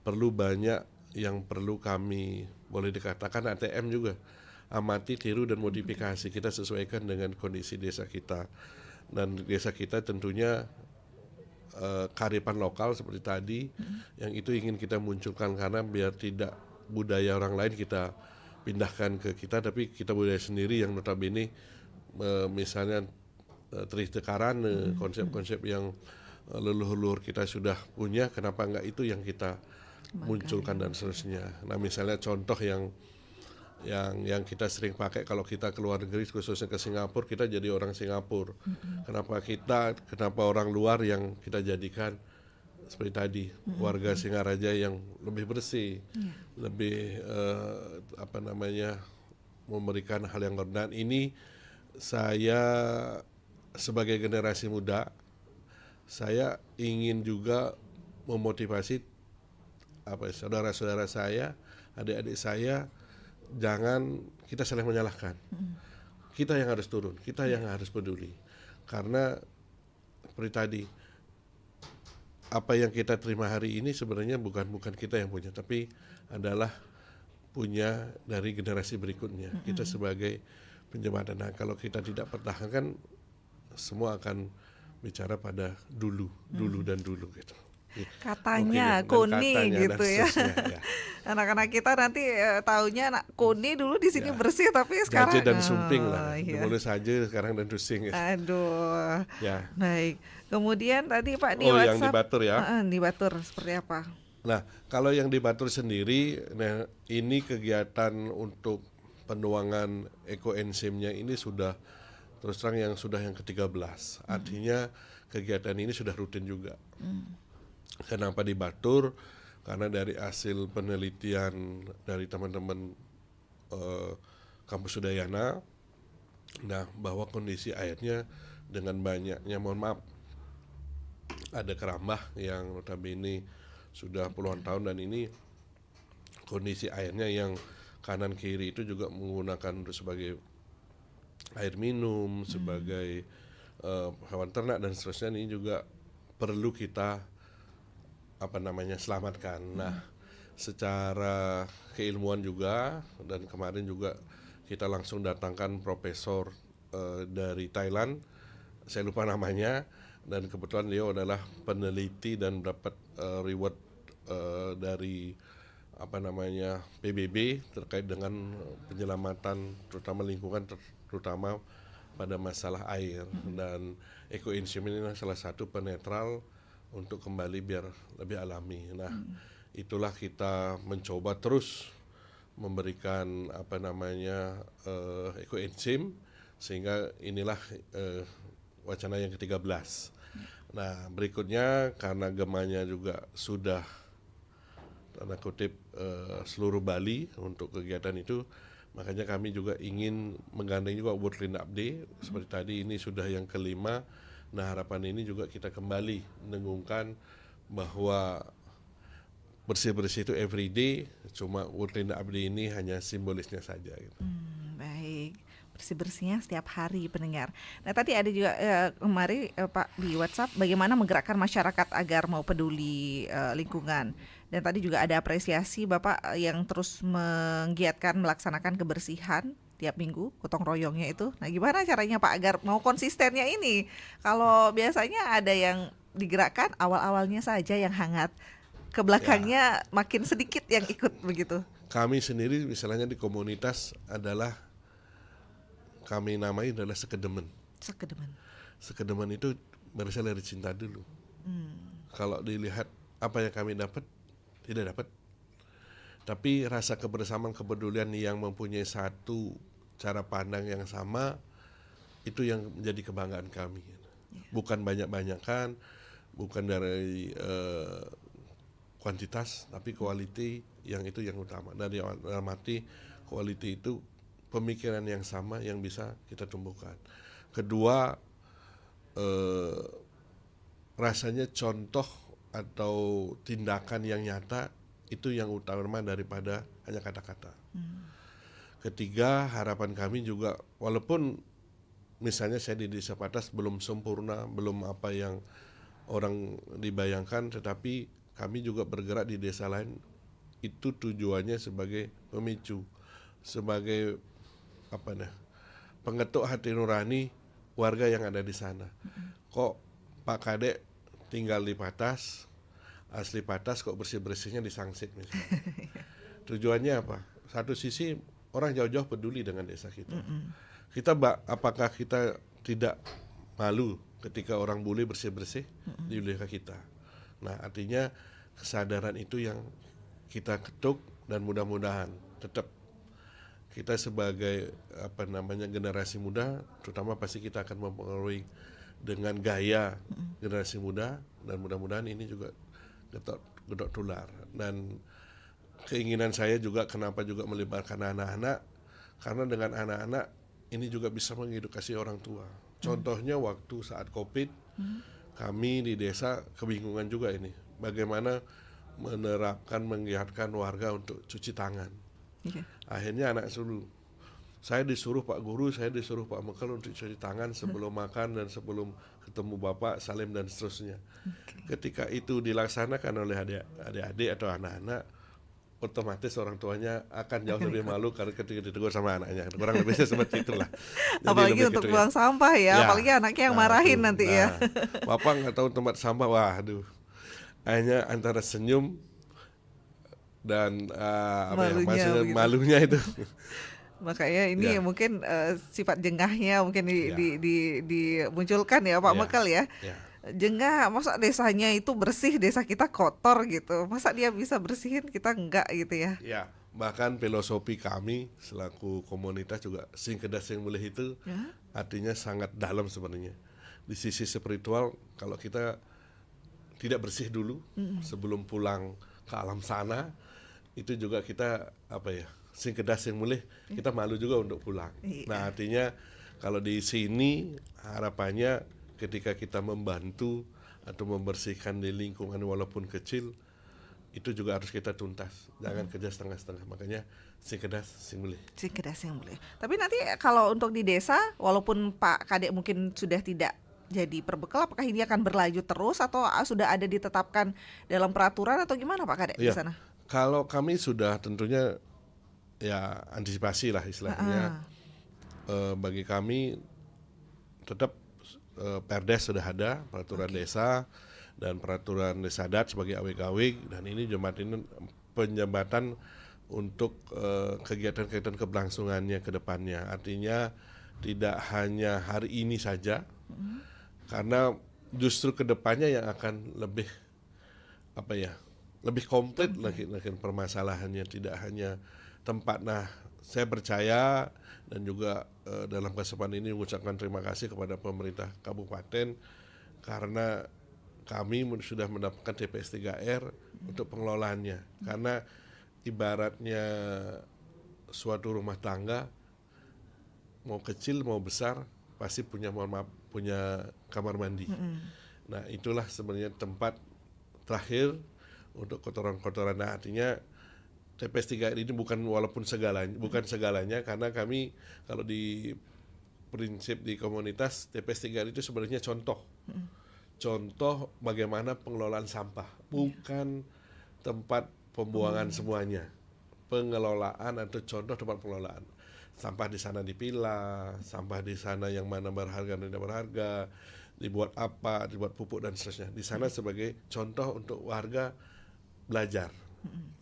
perlu banyak yang perlu kami boleh dikatakan ATM juga, amati, tiru dan modifikasi, kita sesuaikan dengan kondisi desa kita. Dan desa kita tentunya kearifan lokal seperti tadi, yang itu ingin kita munculkan karena biar tidak budaya orang lain kita pindahkan ke kita, tapi kita budaya sendiri yang notabene misalnya Trihite Karana, konsep-konsep yang leluhur kita sudah punya, kenapa enggak itu yang kita munculkan dan seterusnya. Nah, misalnya contoh yang kita sering pakai kalau kita ke luar negeri, khususnya ke Singapura, kita jadi orang Singapura. Kenapa orang luar yang kita jadikan seperti tadi, warga Singaraja yang lebih bersih, lebih memberikan hal yang benar. Ini saya sebagai generasi muda, saya ingin juga memotivasi saudara-saudara saya, adik-adik saya, jangan kita saling menyalahkan. Kita yang harus turun, kita yang harus peduli. Karena seperti tadi, apa yang kita terima hari ini sebenarnya bukan kita yang punya, tapi adalah punya dari generasi berikutnya. Kita sebagai penjembatan. Nah, kalau kita tidak pertahankan, semua akan bicara pada dulu gitu. Katanya Koni gitu ya. Anak-anak kita nanti taunya Koni dulu di sini bersih, tapi sekarang Gaje dan Sumping lah. Dulu saja sekarang dan Dusing. Aduh. Ya. Baik. Kemudian tadi Pak di WhatsApp. yang di Batur ya. Di Batur seperti apa? Nah, kalau yang di Batur sendiri, nah ini kegiatan untuk penuangan ekoenzimnya ini sudah terus terang yang ke-13. Artinya kegiatan ini sudah rutin juga. Kenapa di Batur? Karena dari hasil penelitian dari teman-teman kampus Udayana, nah bahwa kondisi airnya dengan banyaknya, mohon maaf, ada kerambah yang notabene sudah puluhan tahun, dan ini kondisi airnya yang kanan kiri itu juga menggunakan sebagai air minum, sebagai hewan ternak dan seterusnya, ini juga perlu kita selamatkan. Nah, secara keilmuan juga, dan kemarin juga kita langsung datangkan profesor dari Thailand, saya lupa namanya, dan kebetulan dia adalah peneliti dan dapat reward dari PBB terkait dengan penyelamatan terutama lingkungan, terutama pada masalah air. Dan ekoenzim ini salah satu penetral untuk kembali biar lebih alami. Nah, itulah kita mencoba terus memberikan ekoenzim, sehingga inilah wacana yang ke-13. Nah, berikutnya karena gemanya juga sudah tanda kutip seluruh Bali untuk kegiatan itu, Makanya kami juga ingin menggandeng juga World Clean Up Day seperti tadi, ini sudah yang kelima. Nah, harapan ini juga kita kembali mendengungkan bahwa bersih-bersih itu everyday, cuma World Clean Up Day ini hanya simbolisnya saja gitu. Baik, bersih-bersihnya setiap hari pendengar. Nah, tadi ada juga kemarin Pak di WhatsApp bagaimana menggerakkan masyarakat agar mau peduli lingkungan. Dan tadi juga ada apresiasi Bapak yang terus menggiatkan melaksanakan kebersihan tiap minggu, gotong royongnya itu. Nah, gimana caranya Pak agar mau konsistennya ini? Kalau biasanya ada yang digerakkan awal-awalnya saja yang hangat, ke belakangnya makin sedikit yang ikut begitu. Kami sendiri misalnya di komunitas adalah kami namai adalah sekedemen. Sekedemen itu berasal dari cinta dulu. Kalau dilihat apa yang kami dapat, tidak dapat. Tapi rasa kebersamaan, kepedulian yang mempunyai satu cara pandang yang sama, itu yang menjadi kebanggaan kami. Bukan banyak-banyakan, bukan dari kuantitas, tapi quality yang itu yang utama. Dari dalam arti quality itu pemikiran yang sama yang bisa kita tumbuhkan. Kedua, rasanya contoh atau tindakan yang nyata itu yang utama daripada hanya kata-kata. Ketiga, harapan kami juga walaupun misalnya saya di Desa Patas belum sempurna, belum apa yang orang dibayangkan, tetapi kami juga bergerak di desa lain itu tujuannya sebagai pemicu, sebagai pengetuk hati nurani warga yang ada di sana. Kok Pak Kadek tinggal di Patas, asli Patas kok bersih-bersihnya di Sangsit misalnya. Tujuannya apa? Satu sisi orang jauh-jauh peduli dengan desa kita. Apakah kita tidak malu ketika orang bule bersih-bersih di desa kita? Nah, artinya kesadaran itu yang kita ketuk dan mudah-mudahan tetap kita sebagai generasi muda, terutama pasti kita akan mempengaruhi dengan gaya generasi muda, dan mudah-mudahan ini juga gedok tular. Dan keinginan saya juga kenapa juga melibatkan anak-anak, karena dengan anak-anak ini juga bisa mengedukasi orang tua. Contohnya waktu saat COVID, kami di desa kebingungan juga ini, bagaimana menerapkan, menggiatkan warga untuk cuci tangan. Akhirnya anak saya disuruh Pak Guru, saya disuruh Pak Mekel untuk cuci tangan sebelum makan dan sebelum ketemu Bapak, salim dan seterusnya. Ketika itu dilaksanakan oleh adik-adik atau anak-anak, otomatis orang tuanya akan jauh lebih malu karena ketika ditegur sama anaknya. Kurang lebih seperti itulah. Apalagi untuk buang sampah ya, apalagi anaknya yang marahin nanti ya. Bapak nggak tahu tempat sampah, waduh. Hanya antara senyum dan malunya itu. Makanya ini mungkin sifat jengahnya mungkin dimunculkan ya Pak Mekel ya. Jengah, masa desanya itu bersih, desa kita kotor gitu. Masa dia bisa bersihin, kita enggak gitu ya. Ya, bahkan filosofi kami selaku komunitas juga sing kedah sing mulih itu artinya sangat dalam sebenarnya. Di sisi spiritual, kalau kita tidak bersih dulu sebelum pulang ke alam sana, itu juga kita sing kedah sing mulih, kita malu juga untuk pulang. Nah, artinya kalau di sini harapannya ketika kita membantu atau membersihkan di lingkungan walaupun kecil, itu juga harus kita tuntas, jangan kerja setengah-setengah. Makanya sing kedah sing mulih. Sing kedah sing mulih. Tapi nanti kalau untuk di desa, walaupun Pak Kadek mungkin sudah tidak jadi perbekal, apakah ini akan berlanjut terus atau sudah ada ditetapkan dalam peraturan atau gimana Pak Kadek di sana? Kalau kami sudah tentunya ya antisipasi lah istilahnya. Bagi kami tetap Perdes sudah ada, peraturan desa dan peraturan desa adat sebagai awik-awik, dan ini penjembatan untuk kegiatan-kegiatan keberlangsungannya ke depannya. Artinya tidak hanya hari ini saja, karena justru ke depannya yang akan lebih lebih komplit lagi permasalahannya, tidak hanya tempat. Nah, saya percaya dan juga dalam kesempatan ini mengucapkan terima kasih kepada pemerintah kabupaten karena kami sudah mendapatkan TPS 3R untuk pengelolaannya. Karena ibaratnya suatu rumah tangga mau kecil mau besar pasti punya kamar mandi. Nah, itulah sebenarnya tempat terakhir untuk kotoran-kotoran. Nah, artinya TPS 3R ini bukan segalanya karena kami kalau di prinsip di komunitas TPS 3R itu sebenarnya contoh bagaimana pengelolaan sampah, bukan tempat pembuangan semuanya. Pengelolaan atau contoh tempat pengelolaan. Sampah di sana dipilah, sampah di sana yang mana berharga dan tidak berharga, dibuat pupuk dan seterusnya. Di sana sebagai contoh untuk warga belajar.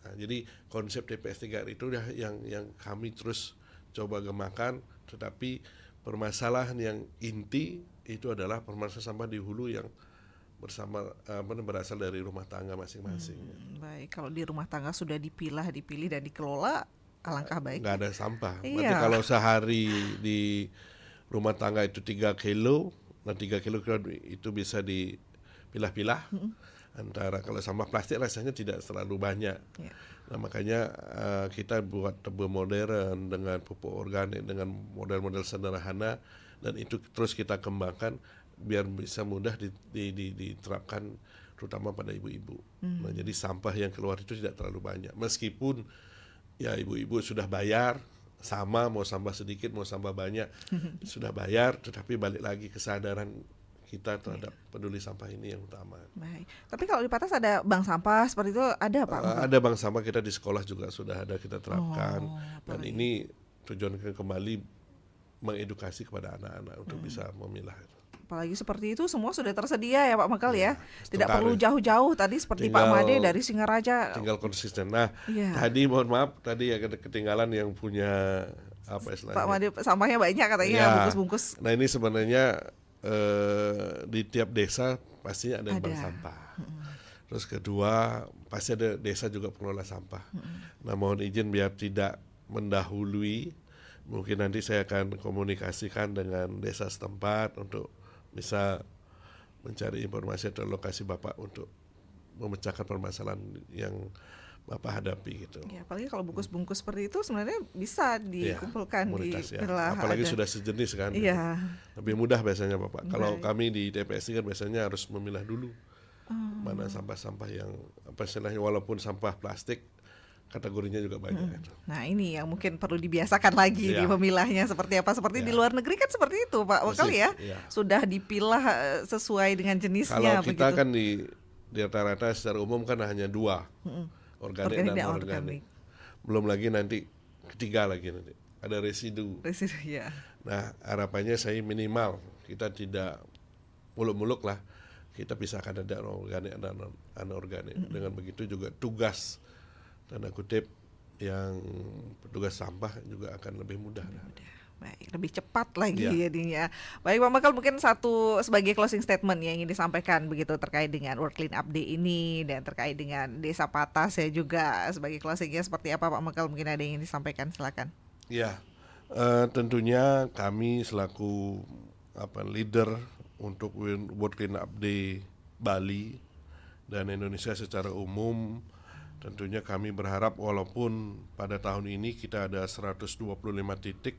Nah, jadi konsep TPS 3R itu yang kami terus coba gemakan, tetapi permasalahan yang inti itu adalah permasalahan sampah di hulu yang berasal dari rumah tangga masing-masing. Baik, kalau di rumah tangga sudah dipilih dan dikelola, alangkah baik. Nggak ada sampah. Berarti kalau sehari di rumah tangga itu 3 kilo, nah 3 kilo itu bisa dipilah-pilah. Antara kalau sampah plastik rasanya tidak terlalu banyak. Nah, makanya kita buat tebel modern dengan pupuk organik, dengan model-model sederhana, dan itu terus kita kembangkan biar bisa mudah diterapkan terutama pada ibu-ibu. Nah, jadi sampah yang keluar itu tidak terlalu banyak. Meskipun ya ibu-ibu sudah bayar, sama mau sampah sedikit mau sampah banyak sudah bayar, tetapi balik lagi kesadaran kita terhadap peduli sampah ini yang utama. Baik. Tapi kalau di Patas ada bank sampah seperti itu ada Pak? Ada bank sampah, kita di sekolah juga sudah ada kita terapkan. Dan ini tujuan kembali mengedukasi kepada anak-anak untuk bisa memilah. Apalagi seperti itu semua sudah tersedia ya Pak Makal ya. Tidak perlu jauh-jauh tadi seperti Pak Made dari Singaraja. Tinggal konsisten. Nah, tadi mohon maaf tadi ya ketinggalan yang punya apa istilahnya. Pak Made sampahnya banyak katanya bungkus-bungkus. Nah, ini sebenarnya di tiap desa pastinya ada bank sampah. Terus kedua pasti ada desa juga pengelola sampah. Nah, mohon izin biar tidak mendahului, mungkin nanti saya akan komunikasikan dengan desa setempat untuk bisa mencari informasi atau lokasi Bapak untuk memecahkan permasalahan yang Bapak hadapi gitu. Ya, apalagi kalau bungkus-bungkus seperti itu sebenarnya bisa dikumpulkan di apalagi sudah sejenis kan. Iya. Lebih mudah biasanya Bapak. Kalau kami di TPS kan biasanya harus memilah dulu mana sampah-sampah yang apa istilahnya, walaupun sampah plastik kategorinya juga banyak. Nah, ini yang mungkin perlu dibiasakan lagi di memilahnya seperti apa. Seperti di luar negeri kan seperti itu Pak Wakal ya. Sudah dipilah sesuai dengan jenisnya. Kalau kita kan di rata-rata secara umum kan hanya 2, organik dan non-organik. Belum lagi nanti ketiga lagi nanti ada residu. Ya. Nah, harapannya saya minimal kita tidak muluk-muluk lah. Kita pisahkan ada organik dan anorganik. Dengan begitu juga tugas tanda kutip yang petugas sampah juga akan lebih mudah. Baik, lebih cepat lagi jadinya. Baik Pak Makal, mungkin satu sebagai closing statement yang ingin disampaikan begitu terkait dengan World Clean Up Day ini dan terkait dengan Desa Patas ya juga, sebagai closingnya seperti apa Pak Makal, mungkin ada yang ingin disampaikan, silakan. Ya, tentunya kami selaku leader untuk World Clean Up Day Bali dan Indonesia secara umum, tentunya kami berharap walaupun pada tahun ini kita ada 125 titik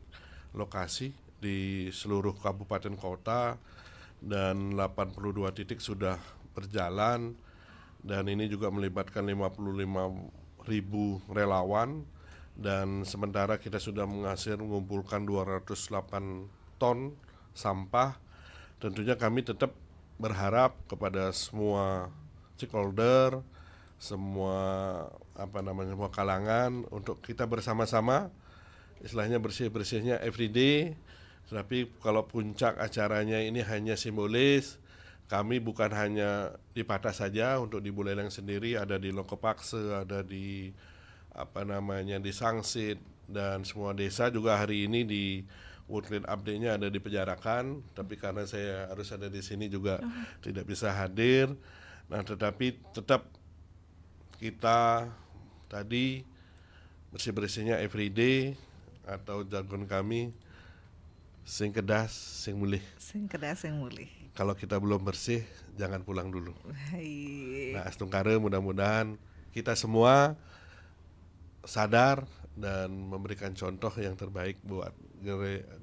lokasi di seluruh kabupaten kota dan 82 titik sudah berjalan, dan ini juga melibatkan 55.000 relawan, dan sementara kita sudah mengumpulkan 208 ton sampah. Tentunya kami tetap berharap kepada semua stakeholder, semua semua kalangan untuk kita bersama-sama istilahnya bersih-bersihnya everyday. Tapi kalau puncak acaranya ini hanya simbolis, kami bukan hanya di Patas saja untuk di Buleleng sendiri, ada di Lokopakse, ada di di Sangsit, dan semua desa juga hari ini di World Clean Up Day-nya ada di Pejarakan, tapi karena saya harus ada di sini juga tidak bisa hadir. Nah, tetapi tetap kita tadi bersih-bersihnya everyday, atau jargon kami sing kedas sing mulih. Sing kedas sing mulih. Kalau kita belum bersih jangan pulang dulu. Hai. Nah, astungkare mudah-mudahan kita semua sadar dan memberikan contoh yang terbaik buat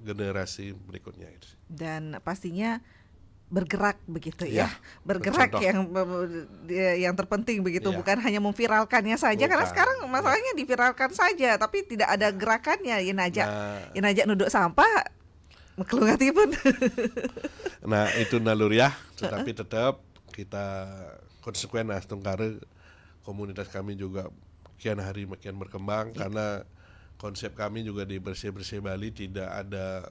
generasi berikutnya itu. Dan pastinya bergerak begitu Ya, bergerak bercontoh. yang terpenting begitu, Ya. bukan hanya memviralkannya saja, karena Bukan. sekarang masalahnya diviralkan saja tapi tidak ada gerakannya. Yen aja nuduk sampah kelungatipun. Nah itu naluriah, tetapi tetap kita konsekuen tungkare komunitas kami juga kian hari makin berkembang karena konsep kami juga di Bersih Bali tidak ada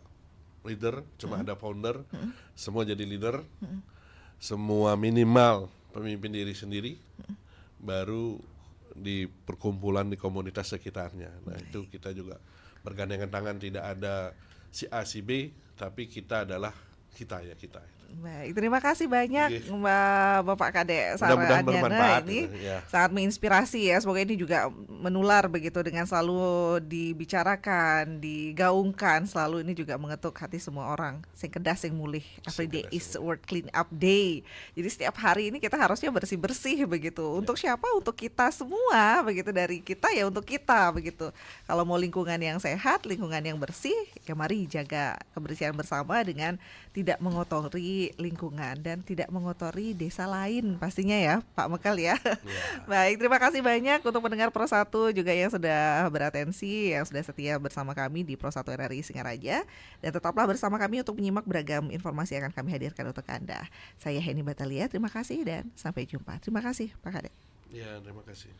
leader, cuma ada founder, semua jadi leader, semua minimal pemimpin diri sendiri, baru di perkumpulan di komunitas sekitarnya. Nah itu kita juga bergandengan tangan, tidak ada si A si B, tapi kita adalah kita. Baik, terima kasih banyak Bapak Kadek Mudah-mudahan sarannya. bermanfaat, Ini ya. sangat menginspirasi ya. Semoga ini juga menular begitu dengan selalu dibicarakan, digaungkan, selalu ini juga mengetuk hati semua orang. Sing kedah sing mulih. Every day is World Clean Up Day. Jadi setiap hari ini kita harusnya bersih-bersih begitu. Untuk siapa? Untuk kita semua begitu, dari kita ya untuk kita begitu. Kalau mau lingkungan yang sehat, lingkungan yang bersih, ya mari jaga kebersihan bersama dengan tidak mengotori lingkungan dan tidak mengotori desa lain pastinya ya Pak Mekal ya. Baik, terima kasih banyak untuk pendengar Pro 1 juga yang sudah beratensi, yang sudah setia bersama kami di Pro 1 RRI Singaraja, dan tetaplah bersama kami untuk menyimak beragam informasi yang akan kami hadirkan untuk Anda. Saya Heni Batalia, terima kasih dan sampai jumpa. Terima kasih Pak Kadek. Ya, terima kasih.